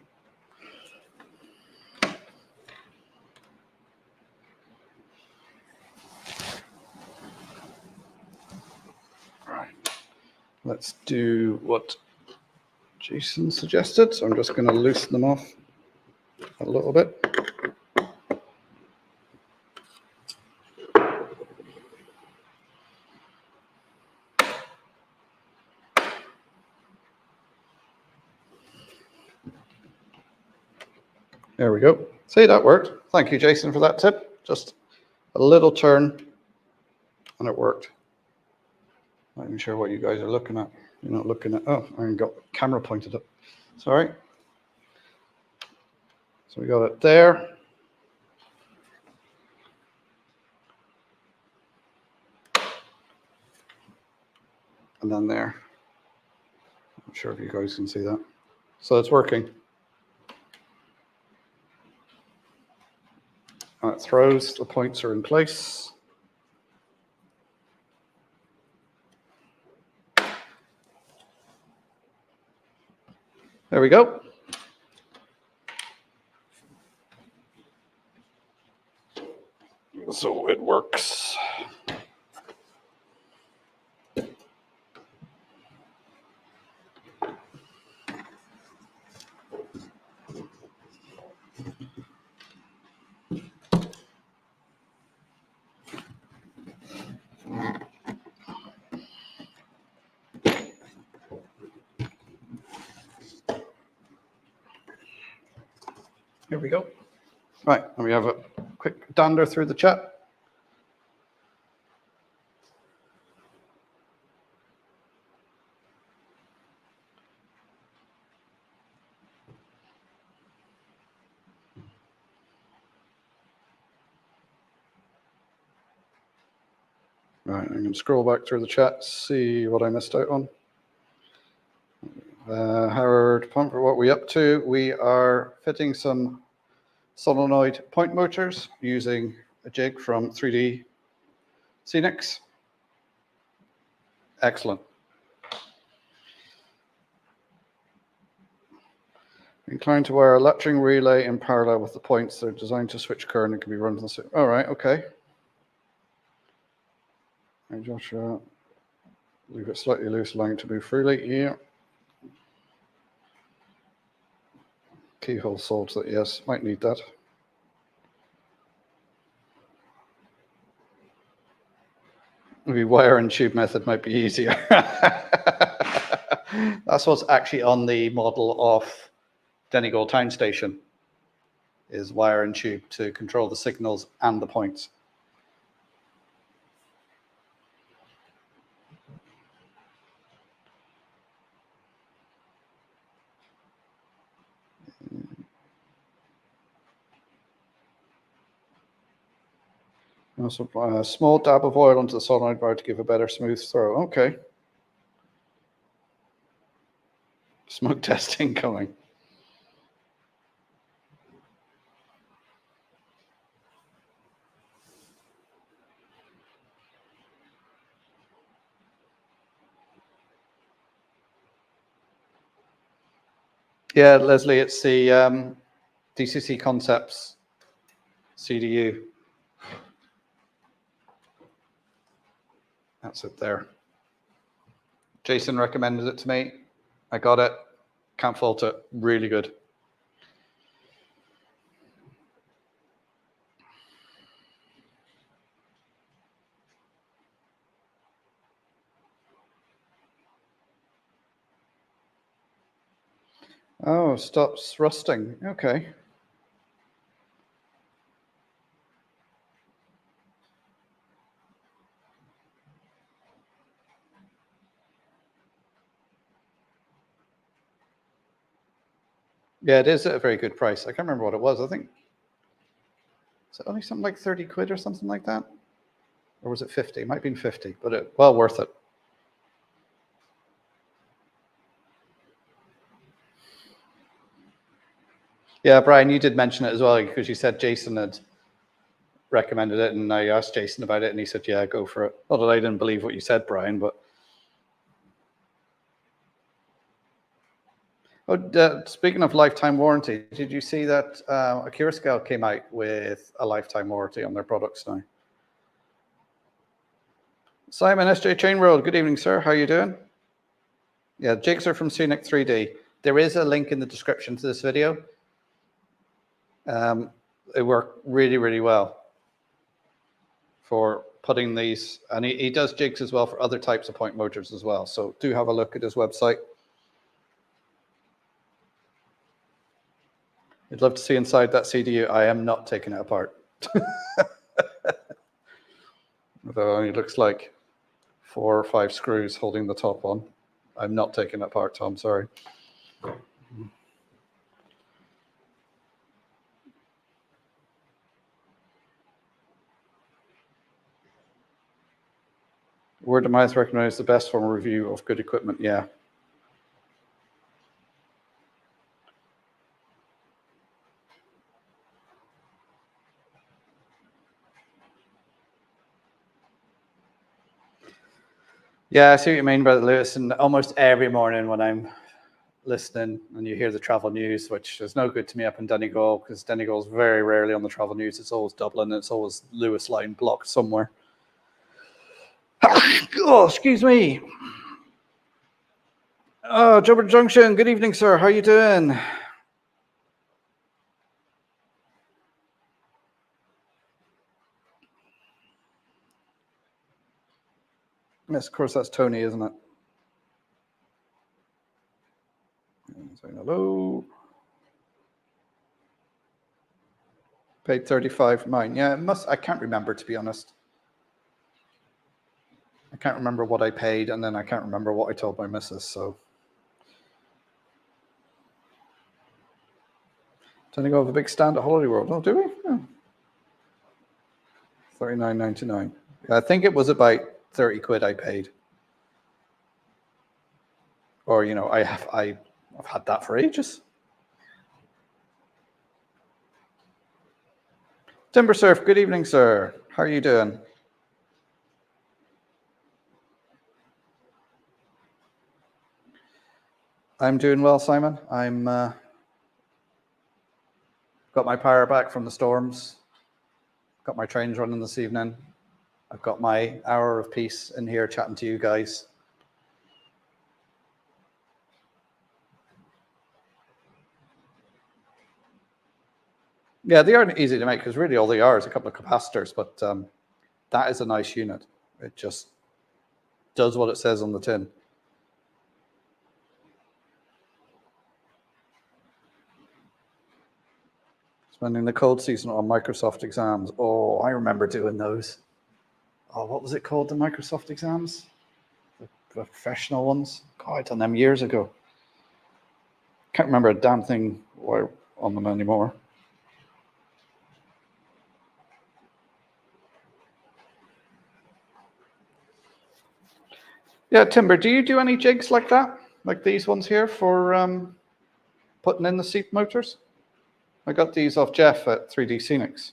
Let's do what Jason suggested. So I'm just going to loosen them off a little bit. There we go. See, that worked. Thank you, Jason, for that tip. Just a little turn, and it worked. Not even sure what you guys are looking at. You're not looking at, oh, I got the camera pointed up. Sorry. So we got it there. And then there. I'm not sure if you guys can see that. So it's working. And it throws, the points are in place. There we go. So it works. Here we go. Right, and we have a quick dander through the chat. Right, I'm going to scroll back through the chat, see what I missed out on. Howard Pumper, what are we up to? We are fitting some solenoid point motors using a jig from 3D Scenics. Excellent. Inclined to wire a latching relay in parallel with the points. They're designed to switch current and can be run from the... All right, okay. Hey, Joshua, leave it slightly loose, allowing it to move freely. Yeah. Keyhole solves that, yes, might need that. Maybe wire and tube method might be easier. That's what's actually on the model of Donegal Town Station, is wire and tube to control the signals and the points. Also, a small dab of oil onto the solenoid bar to give a better smooth throw. Okay. Smoke testing going. Yeah, Leslie, it's the DCC Concepts CDU. That's it there. Jason recommended it to me. I got it. Can't fault it. Really good. Oh, stops rusting. Okay. Yeah, it is at a very good price. I can't remember what it was. I think is it only something like 30 quid or something like that? Or was it 50? It might have been 50, but well worth it. Yeah, Brian, you did mention it as well, because you said Jason had recommended it, and I asked Jason about it, and he said, yeah, go for it. Not that I didn't believe what you said, Brian, but... Oh, speaking of lifetime warranty, did you see that Akira Scale came out with a lifetime warranty on their products now? Simon, SJ TrainWorld, good evening, sir. How are you doing? Yeah, jigs are from Scenic 3D. There is a link in the description to this video. They work really, really well for putting these, and he does jigs as well for other types of point motors as well. So do have a look at his website. You'd love to see inside that CDU. I am not taking it apart. Although it only looks like 4 or 5 screws holding the top on. I'm not taking it apart, Tom, sorry. Word of mouth recognized the best form of review of good equipment. Yeah. Yeah, I see what you mean, Brother Lewis. And almost every morning when I'm listening and you hear the travel news, which is no good to me up in Donegal, because Donegal is very rarely on the travel news. It's always Dublin. And it's always Lewis line blocked somewhere. Oh, excuse me. Oh, Delph Junction. Good evening, sir. How are you doing? Yes, of course, that's Tony, isn't it? Saying hello. Paid 35 mine. Yeah, it must. I can't remember, to be honest. I can't remember what I paid, and then I can't remember what I told my missus. So, don't go have a big stand at Holiday World. Oh, do we? Yeah. $39.99. I think it was about 30 quid I paid. Or I've had that for ages. Timber Surf. Good evening, sir. How are you doing? I'm doing well, Simon. I'm got my power back from the storms. Got my trains running this evening. I've got my hour of peace in here chatting to you guys. Yeah, they aren't easy to make because really all they are is a couple of capacitors, but that is a nice unit. It just does what it says on the tin. Spending the cold season on Microsoft exams. Oh, I remember doing those. Oh, what was it called? The Microsoft exams? The professional ones? God, I done them years ago. Can't remember a damn thing on them anymore. Yeah, Timber, do you do any jigs like that? Like these ones here for putting in the SEEP motors? I got these off Jeff at 3D Scenics.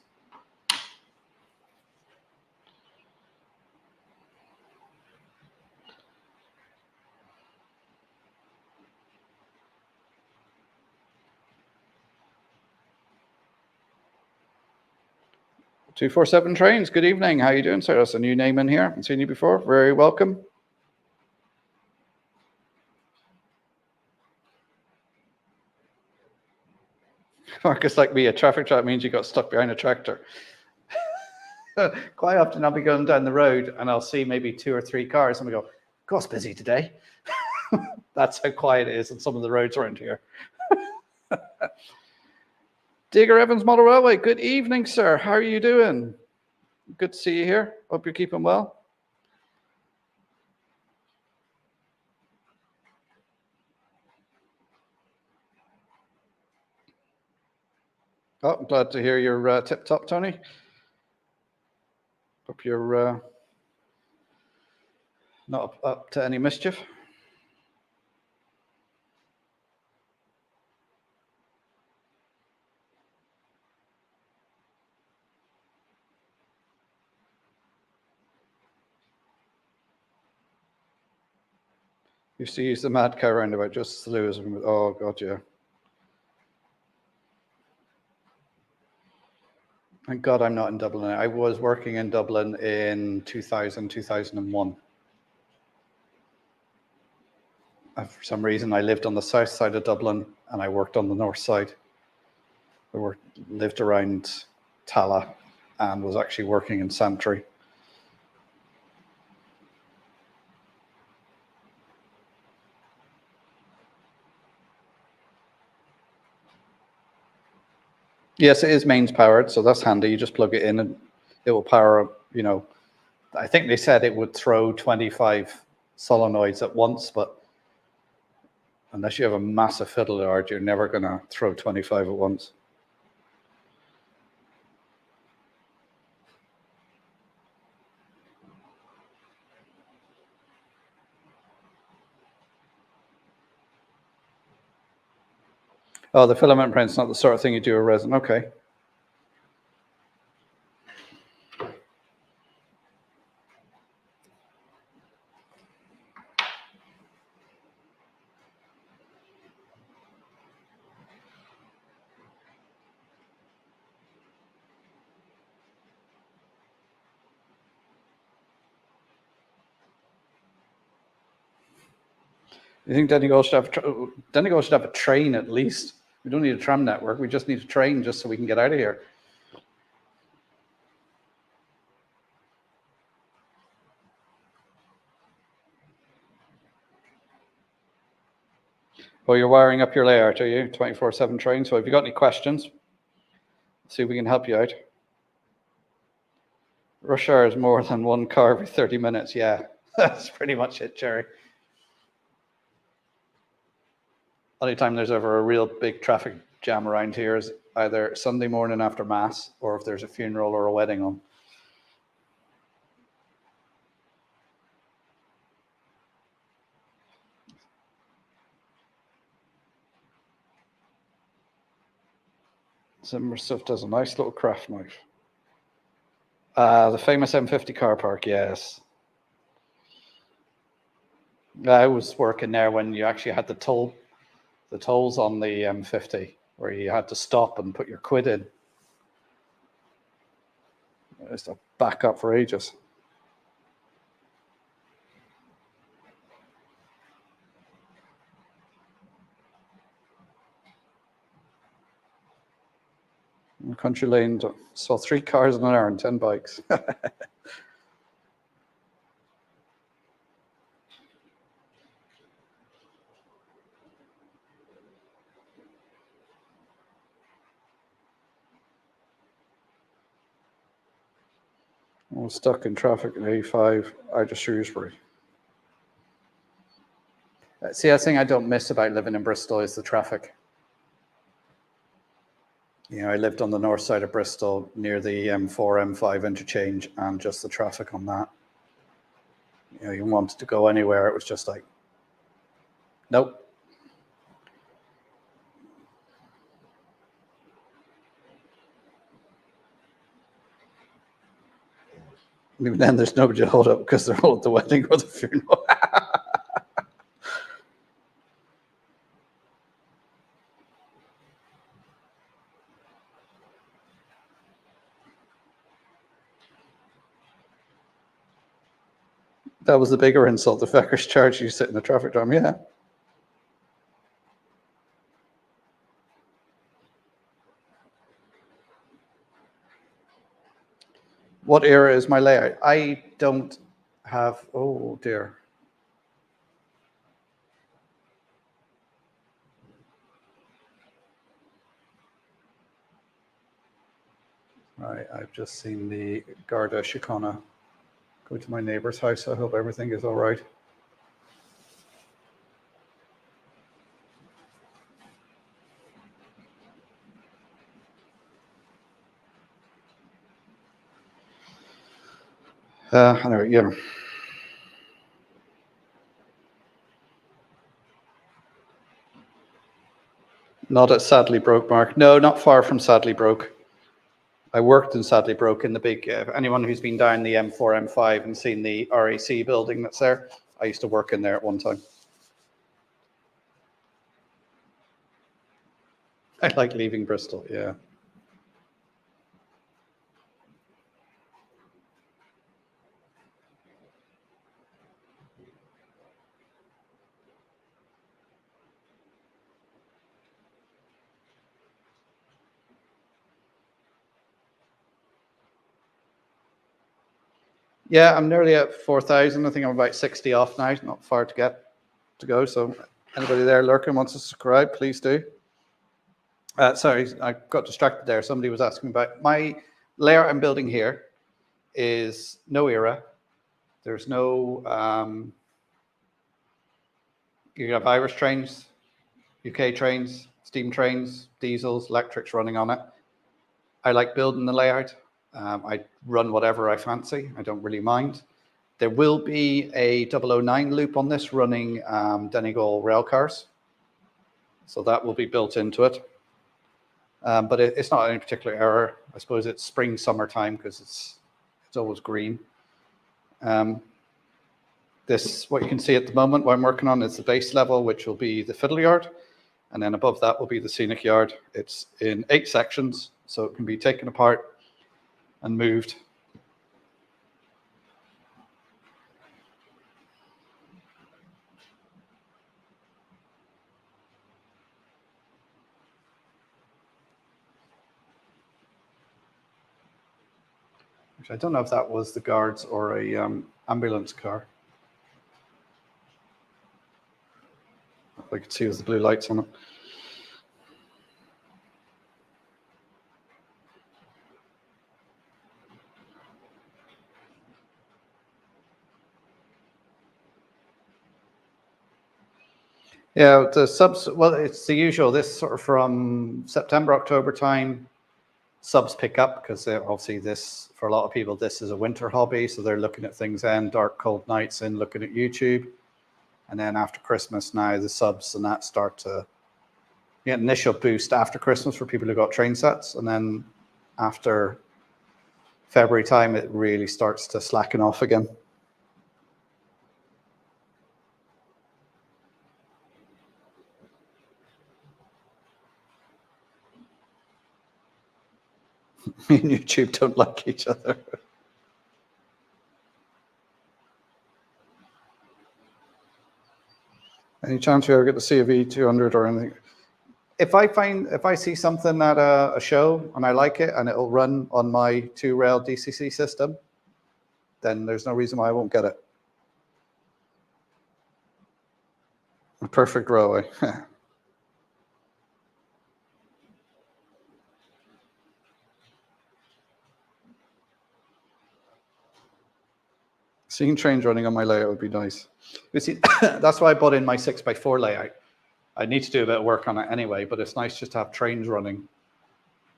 "247 Trains, good evening. How you doing, sir? That's a new name in here. I haven't seen you before. Very welcome. Marcus, like me, a traffic trap means you got stuck behind a tractor. Quite often I'll be going down the road and I'll see maybe 2 or 3 cars and I go, God, it's busy today. That's how quiet it is on some of the roads around here. Digger Evans Model Railway, good evening, sir. How are you doing? Good to see you here. Hope you're keeping well. Oh, I'm glad to hear you're tip-top, Tony. Hope you're not up to any mischief. Used to use the mad cow roundabout just as Lewis. Oh, God, yeah. Thank God I'm not in Dublin. I was working in Dublin in 2000, 2001. For some reason, I lived on the south side of Dublin and I worked on the north side. I lived around Tala and was actually working in Santry. Yes, it is mains powered, so that's handy. You just plug it in and it will power up, you know, I think they said it would throw 25 solenoids at once, but unless you have a massive fiddle yard, you're never going to throw 25 at once. Oh, the filament print's not the sort of thing you do with resin. Okay. You think Donegal should have a train at least? We don't need a tram network. We just need a train just so we can get out of here. Oh, you're wiring up your layout, are you? 24/7 train. So have you got any questions? Let's see if we can help you out. Rush hour is more than one car every 30 minutes. Yeah, that's pretty much it, Jerry. Only time there's ever a real big traffic jam around here is either Sunday morning after Mass or if there's a funeral or a wedding on. Zimmer stuff does a nice little craft knife. The famous M50 car park, yes. I was working there when you actually had the tolls on the M50, where you had to stop and put your quid in. I used to back up for ages. In Country Lane, saw 3 cars in an hour and 10 bikes. I was stuck in traffic in 85 out of Shrewsbury. See, the thing I don't miss about living in Bristol is the traffic. You know, I lived on the north side of Bristol near the M4, M5 interchange, and just the traffic on that. You know, you wanted to go anywhere, it was just like, nope. Even then, there's nobody to hold up because they're all at the wedding or the funeral. That was the bigger insult. The fuckers charged you to sit in the traffic jam. Yeah. What era is my layout? I don't have, oh dear. Right, I've just seen the Garda Síochána go to my neighbor's house. I hope everything is all right. Anyway, yeah. Not at Sadly Broke, Mark. No, not far from Sadly Broke. I worked in Sadly Broke in the big, anyone who's been down the M4, M5 and seen the RAC building that's there, I used to work in there at one time. I like leaving Bristol, yeah. Yeah, I'm nearly at 4,000. I think I'm about 60 off now. Not far to go. So anybody there lurking wants to subscribe, please do. Sorry, I got distracted there. Somebody was asking about my layout I'm building here is no era. There's no, you have Irish trains, UK trains, steam trains, diesels, electrics running on it. I like building the layout. I run whatever I fancy. I don't really mind. There will be a 009 loop on this running Donegal rail cars. So that will be built into it. But it's not any particular error. I suppose it's spring, summertime because it's always green. This, what you can see at the moment, what I'm working on is the base level, which will be the fiddle yard. And then above that will be the scenic yard. It's in 8 sections, so it can be taken apart and moved. Which I don't know if that was the guards or a ambulance car. I could see was the blue lights on it. Yeah, the subs, well, it's the usual. This sort of from September, October time, subs pick up because obviously this, for a lot of people, this is a winter hobby. So they're looking at things then, dark, cold nights and looking at YouTube. And then after Christmas now, the subs and that start to get initial boost after Christmas for people who got train sets. And then after February time, it really starts to slacken off again. Me and YouTube don't like each other. Any chance you ever get to see a V200 or anything? If I see something at a show and I like it and it'll run on my 2-rail DCC system, then there's no reason why I won't get it. A perfect railway. Seeing trains running on my layout would be nice. You see, that's why I bought in my 6x4 layout. I need to do a bit of work on it anyway, but it's nice just to have trains running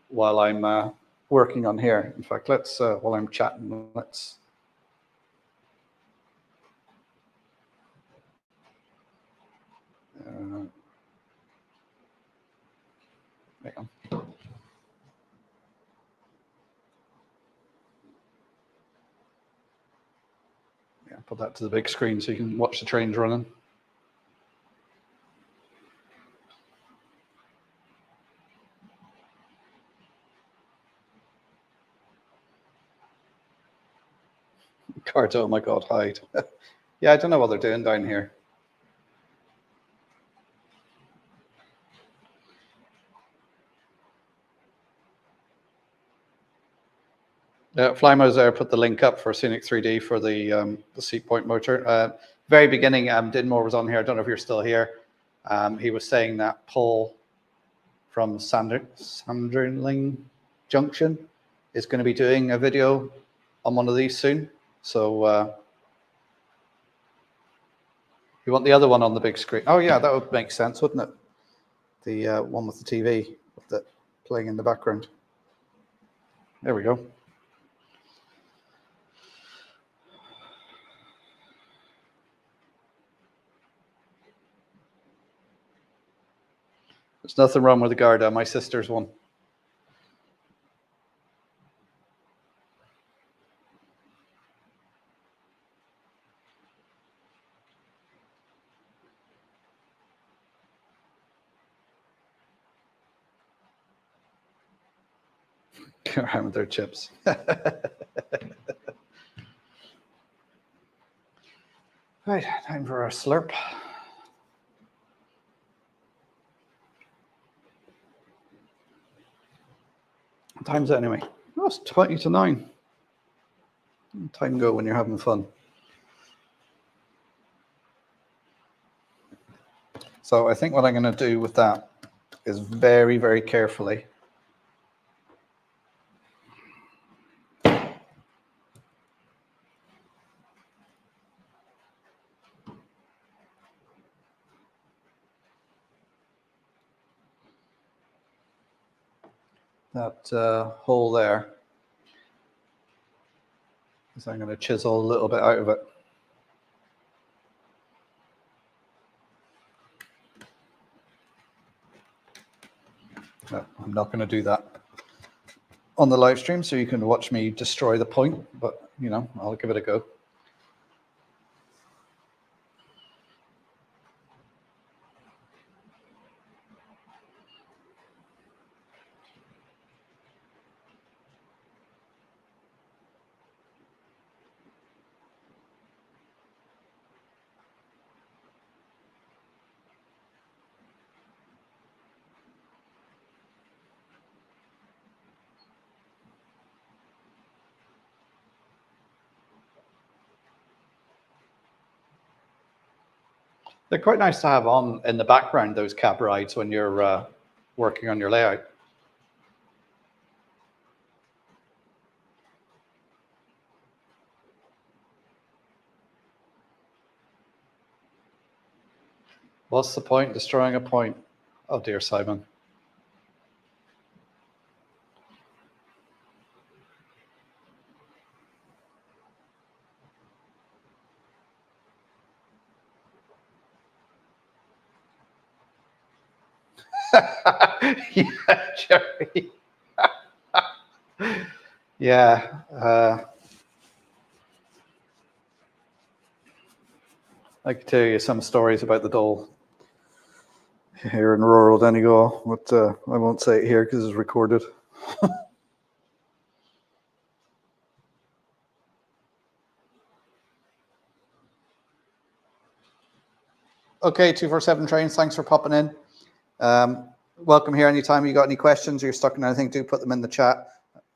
while I'm working on here. In fact, let's, while I'm chatting, let's. Hang on. Yeah, put that to the big screen so you can watch the trains running. Cards, oh my God, hide. Yeah, I don't know what they're doing down here. Flymo's there, put the link up for Scenic 3D for the seat point motor. Very beginning, Dinmore was on here. I don't know if you're still here. He was saying that Paul from Delph Junction is going to be doing a video on one of these soon. So you want the other one on the big screen? Oh yeah, that would make sense, wouldn't it? The one with the TV with that playing in the background. There we go. There's nothing wrong with the Garda. My sister's one. Go around with their chips. Right, time for a slurp. What time's it anyway? Oh, it's 20 to 9. Time go when you're having fun. So I think what I'm going to do with that is very, very carefully. That hole there. So I'm going to chisel a little bit out of it. No, I'm not going to do that on the live stream, so you can watch me destroy the point, but you know, I'll give it a go. They're quite nice to have on in the background, those cab rides, when you're working on your layout. What's the point? Destroying a point. Oh dear, Simon. Yeah, Jerry. Yeah. I could tell you some stories about the dole here in rural Donegal, but I won't say it here because it's recorded. Okay, 247 trains, thanks for popping in. Welcome here anytime you got any questions or you're stuck on anything, do put them in the chat.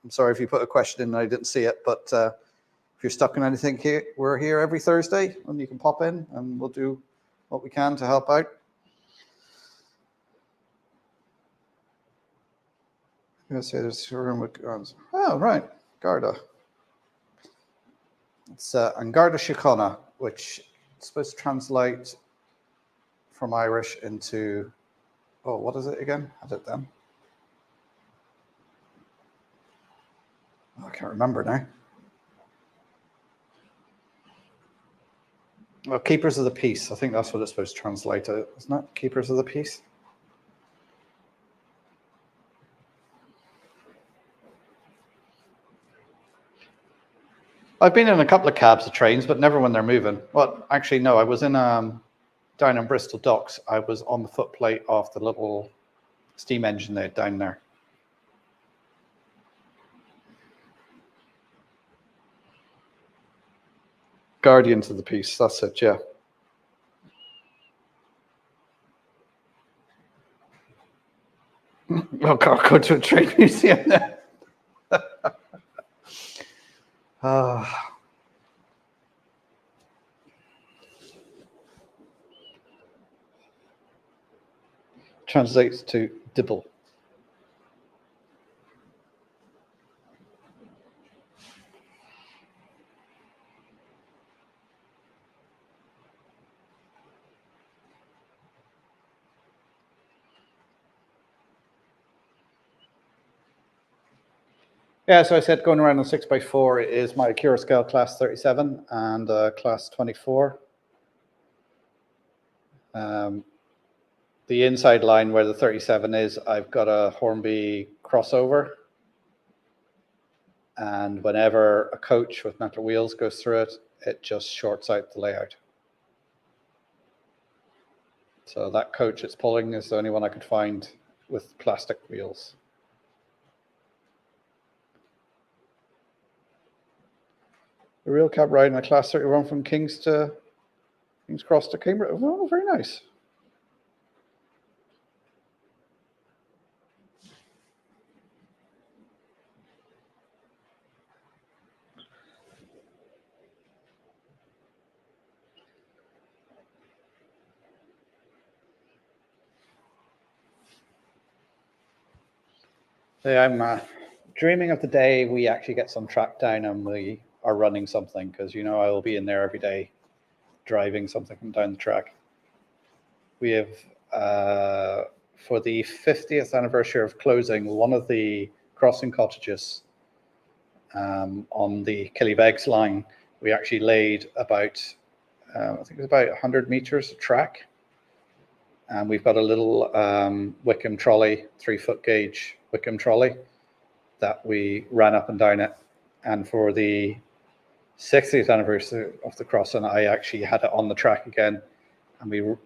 I'm sorry if you put a question in and I didn't see it, but if you're stuck on anything here, we're here every Thursday and you can pop in and we'll do what we can to help out. I'm going to say there's a room with guns. Oh, right, Garda. It's Angarda Síochána, which is supposed to translate from Irish into, oh, what is it again? Had it then. Oh, I can't remember now. Well, Keepers of the Peace. I think that's what it's supposed to translate to, isn't it? Keepers of the Peace. I've been in a couple of cabs of trains, but never when they're moving. Well, actually, no. I was in down in Bristol Docks. I was on the footplate of the little steam engine there down there. Guardians of the Peace. That's it. Yeah. Oh, God, go to a train museum there. Translates to dibble. Yeah, so I said going around on 6x4 is my Cura scale class 37 and class 24. The inside line where the 37 is, I've got a Hornby crossover. And whenever a coach with metal wheels goes through it, it just shorts out the layout. So that coach it's pulling is the only one I could find with plastic wheels. A real cab ride in a class 31 from King's Cross to Cambridge. Oh, very nice. Yeah, I'm dreaming of the day we actually get some track down and we are running something, because you know I will be in there every day driving something from down the track. We have, for the 50th anniversary of closing one of the crossing cottages on the Killybegs line, we actually laid about, I think it was about 100 meters of track. And we've got a little Wickham trolley, 3-foot gauge Wickham trolley that we ran up and down it. And for the 60th anniversary of the crossing, I actually had it on the track again, and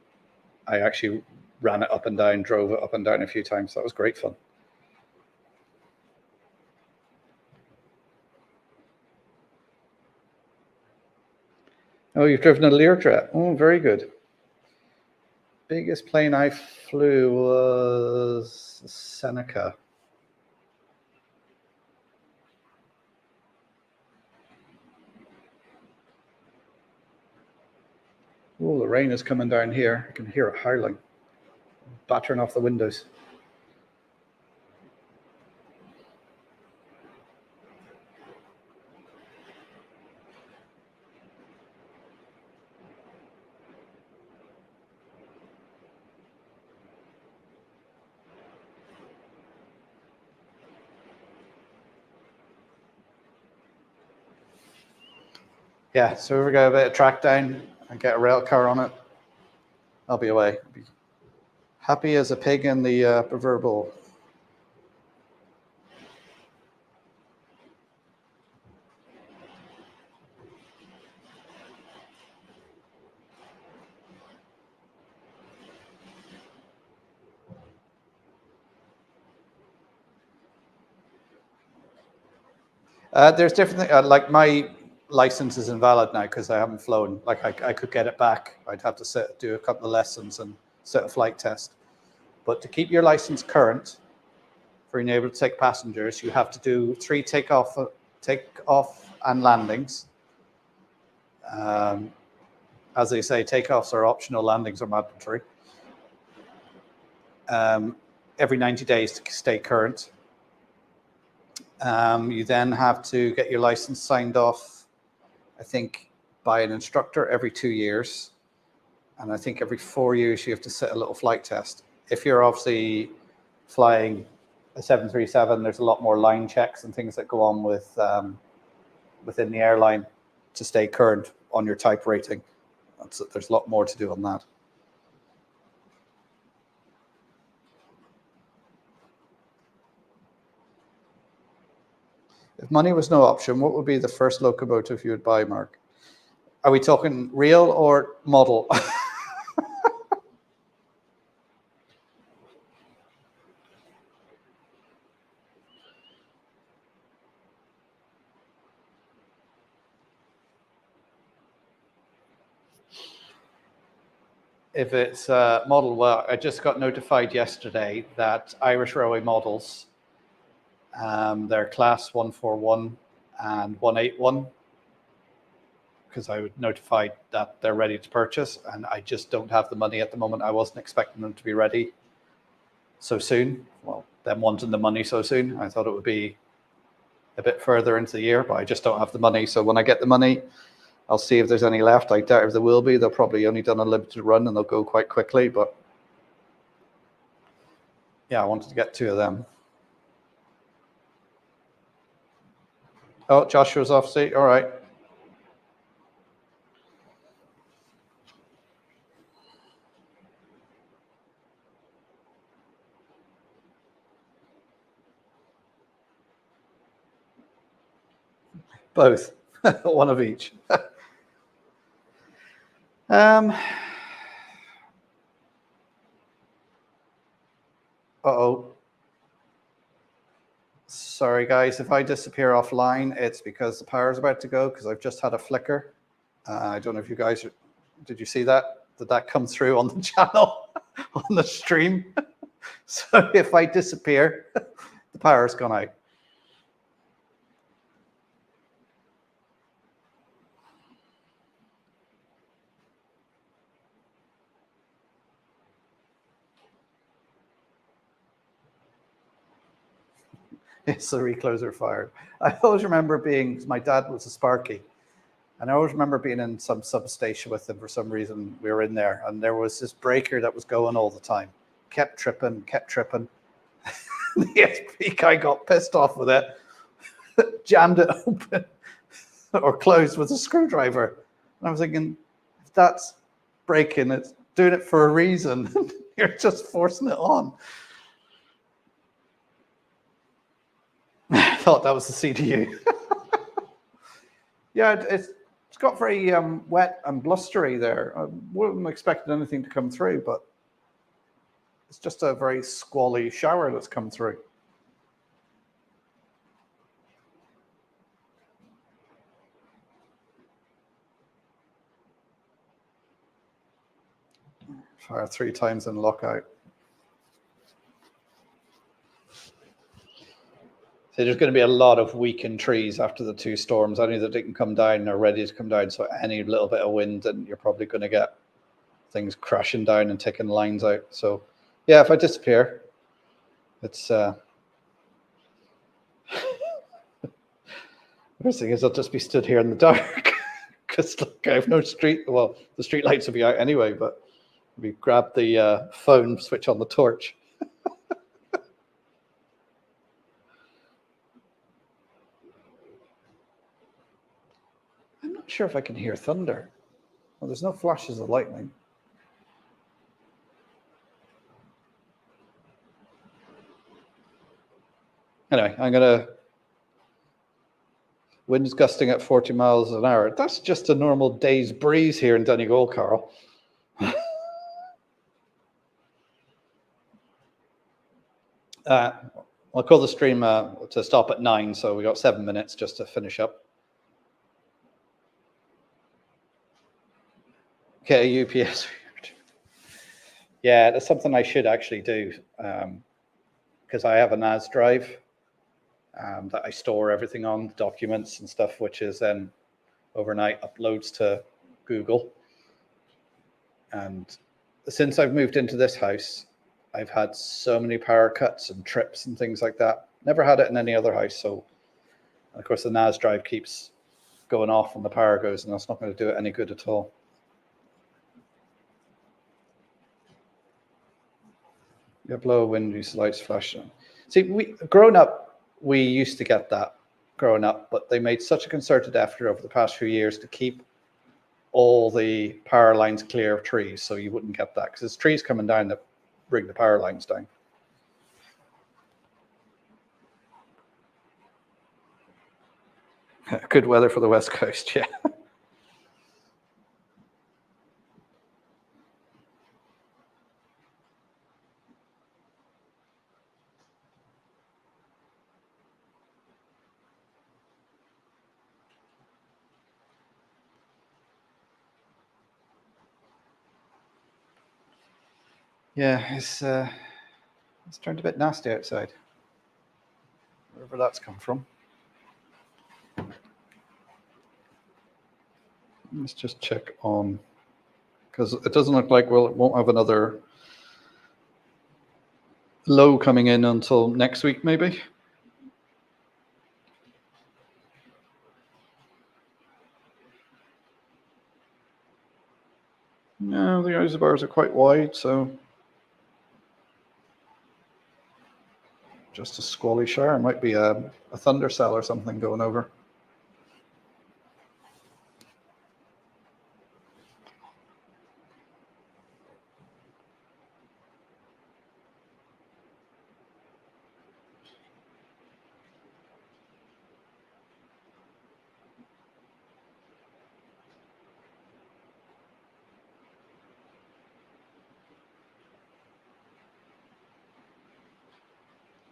I actually ran it up and down, drove it up and down a few times. That was great fun. Oh, you've driven a Learjet. Oh, very good. Biggest plane I flew was Seneca. Oh, the rain is coming down here. I can hear it howling, battering off the windows. Yeah, so if we get a bit of track down and get a rail car on it, I'll be away. I'll be happy as a pig in the proverbial. There's different things, like my license is invalid now because I haven't flown. Like I could get it back. I'd have to do a couple of lessons and sit a flight test. But to keep your license current for being able to take passengers, you have to do 3 takeoff and landings. As they say, takeoffs are optional, landings are mandatory. Every 90 days to stay current. You then have to get your license signed off, I think, by an instructor every 2 years. And I think every 4 years you have to sit a little flight test. If you're obviously flying a 737, there's a lot more line checks and things that go on with within the airline to stay current on your type rating. There's a lot more to do on that. If money was no option, what would be the first locomotive you would buy, Mark? Are we talking real or model? If it's model, well, I just got notified yesterday that Irish Railway models, they're class 141 and 181, because I was notified that they're ready to purchase, and I just don't have the money at the moment. I wasn't expecting them to be ready so soon. Well, them wanting the money so soon, I thought it would be a bit further into the year, but I just don't have the money. So when I get the money, I'll see if there's any left. I doubt if there will be. They'll probably only done a limited run and they'll go quite quickly. But yeah, I wanted to get 2 of them. Oh, Joshua's off seat. All right. Both. One of each. Uh-oh. Sorry, guys. If I disappear offline, it's because the power is about to go, because I've just had a flicker. I don't know if you guys, did you see that? Did that come through on the channel, on the stream? So if I disappear, the power's gone out. It's the recloser fired. I always remember my dad was a Sparky, and I always remember being in some substation with him for some reason. We were in there, and there was this breaker that was going all the time. Kept tripping. The SP guy got pissed off with it, jammed it open or closed with a screwdriver. And I was thinking, if that's breaking, it's doing it for a reason. You're just forcing it on. I thought that was the CDU. Yeah, it's got very wet and blustery there. I wasn't expecting anything to come through, but it's just a very squally shower that's come through. Fire 3 times in lockout. So there's going to be a lot of weakened trees after the 2 storms. I know that they can come down or ready to come down. So any little bit of wind, and you're probably going to get things crashing down and taking lines out. So yeah, if I disappear, it's first thing is I'll just be stood here in the dark because look, I have no street. Well, the street lights will be out anyway, but we grab the phone, switch on the torch. I'm not sure if I can hear thunder. Well, there's no flashes of lightning. Anyway, I'm going to... Wind's gusting at 40 miles an hour. That's just a normal day's breeze here in Donegal, Carl. I'll call the stream to stop at 9, so we got 7 minutes just to finish up. Okay, UPS. Yeah, that's something I should actually do because I have a NAS drive that I store everything on, documents and stuff, which is then overnight uploads to Google. And since I've moved into this house, I've had so many power cuts and trips and things like that. Never had it in any other house. So, of course, the NAS drive keeps going off when the power goes, and that's not going to do it any good at all. Yeah, blow a wind, use lights flashing. See, growing up, we used to get that growing up, but they made such a concerted effort over the past few years to keep all the power lines clear of trees, so you wouldn't get that, because there's trees coming down that bring the power lines down. Good weather for the West Coast, yeah. Yeah, it's turned a bit nasty outside, wherever that's come from. Let's just check on, because it doesn't look like it won't have another low coming in until next week, maybe. No, the isobars are quite wide, so just a squally shower. It might be a thunder cell or something going over.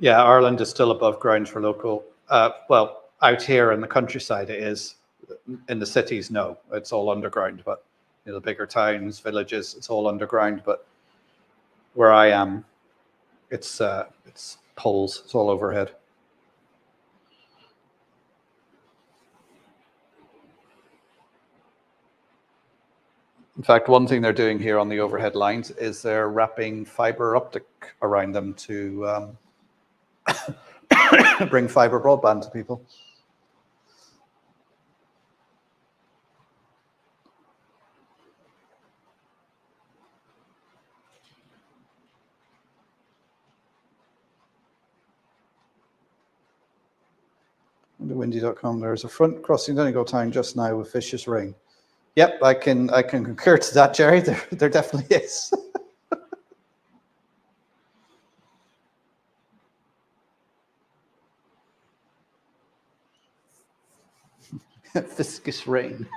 Yeah, Ireland is still above ground for local. Well, out here in the countryside it is. In the cities, no, it's all underground. But in the bigger towns, villages, it's all underground. But where I am, it's poles. It's all overhead. In fact, one thing they're doing here on the overhead lines is they're wrapping fiber optic around them to bring fiber broadband to people. Windy.com, there's a front crossing Donegal town just now with vicious rain. Yep, I can concur to that, Jerry. There definitely is. Viscous rain.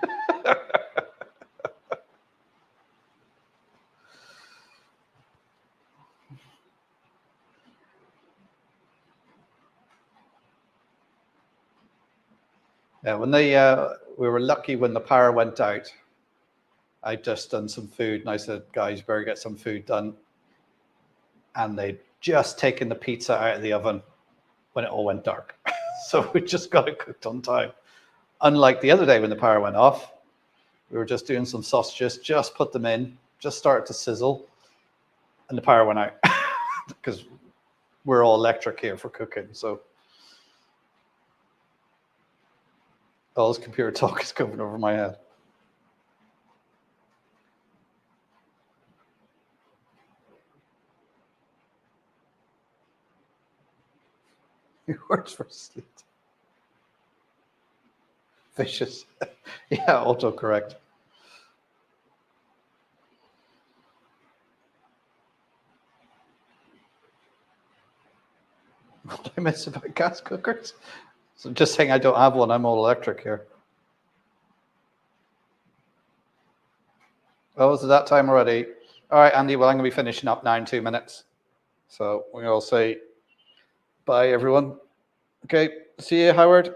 Yeah, when we were lucky when the power went out. I'd just done some food and I said, guys, better get some food done. And they'd just taken the pizza out of the oven when it all went dark. So we just got it cooked on time. Unlike the other day when the power went off, we were just doing some sausages, just put them in, just started to sizzle, and the power went out because we're all electric here for cooking. So all this computer talk is coming over my head. Words for sleep. Vicious. Yeah, autocorrect. What did I miss about gas cookers? So just saying I don't have one, I'm all electric here. Oh, is it that time already? All right, Andy, well, I'm going to be finishing up now in 2 minutes. So we all say bye, everyone. Okay, see you, Howard.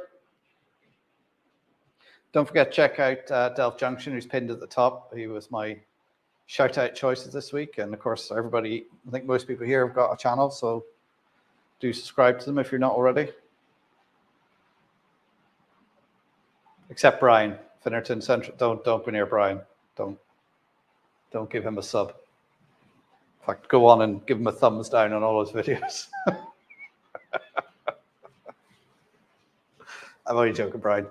Don't forget to check out Delph Junction, who's pinned at the top. He was my shout-out choices this week. And, of course, everybody, I think most people here have got a channel, so do subscribe to them if you're not already. Except Brian, Finnerton Central. Don't go near Brian. Don't give him a sub. In fact, go on and give him a thumbs down on all his videos. I'm only joking, Brian.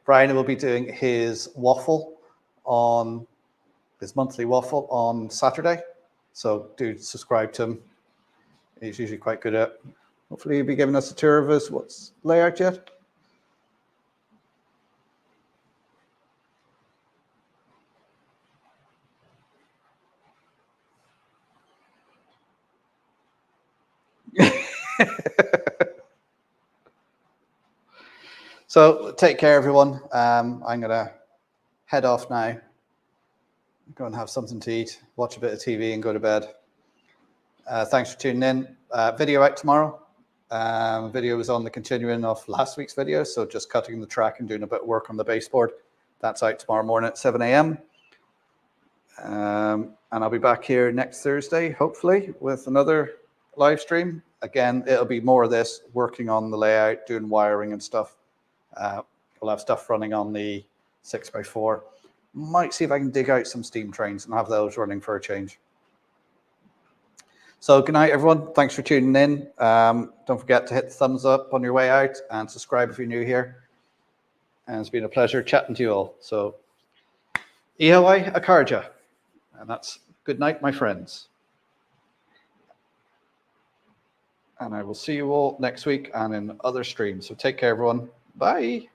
Brian will be doing his waffle on his monthly waffle on Saturday. So do subscribe to him. He's usually quite good at it. Hopefully he'll be giving us a tour of his layout yet. So take care, everyone. I'm going to head off now. Go and have something to eat, watch a bit of TV and go to bed. Thanks for tuning in. Video out tomorrow. Video was on the continuing of last week's video, so just cutting the track and doing a bit of work on the baseboard. That's out tomorrow morning at 7 a.m. And I'll be back here next Thursday, hopefully, with another live stream. Again, it'll be more of this, working on the layout, doing wiring and stuff. We'll have stuff running on the 6x4. Might see if I can dig out some steam trains and have those running for a change. So good night, everyone. Thanks for tuning in. Don't forget to hit the thumbs up on your way out and subscribe if you're new here. And it's been a pleasure chatting to you all. So, Ihawai Akarja. And that's good night, my friends. And I will see you all next week and in other streams. So take care, everyone. Bye.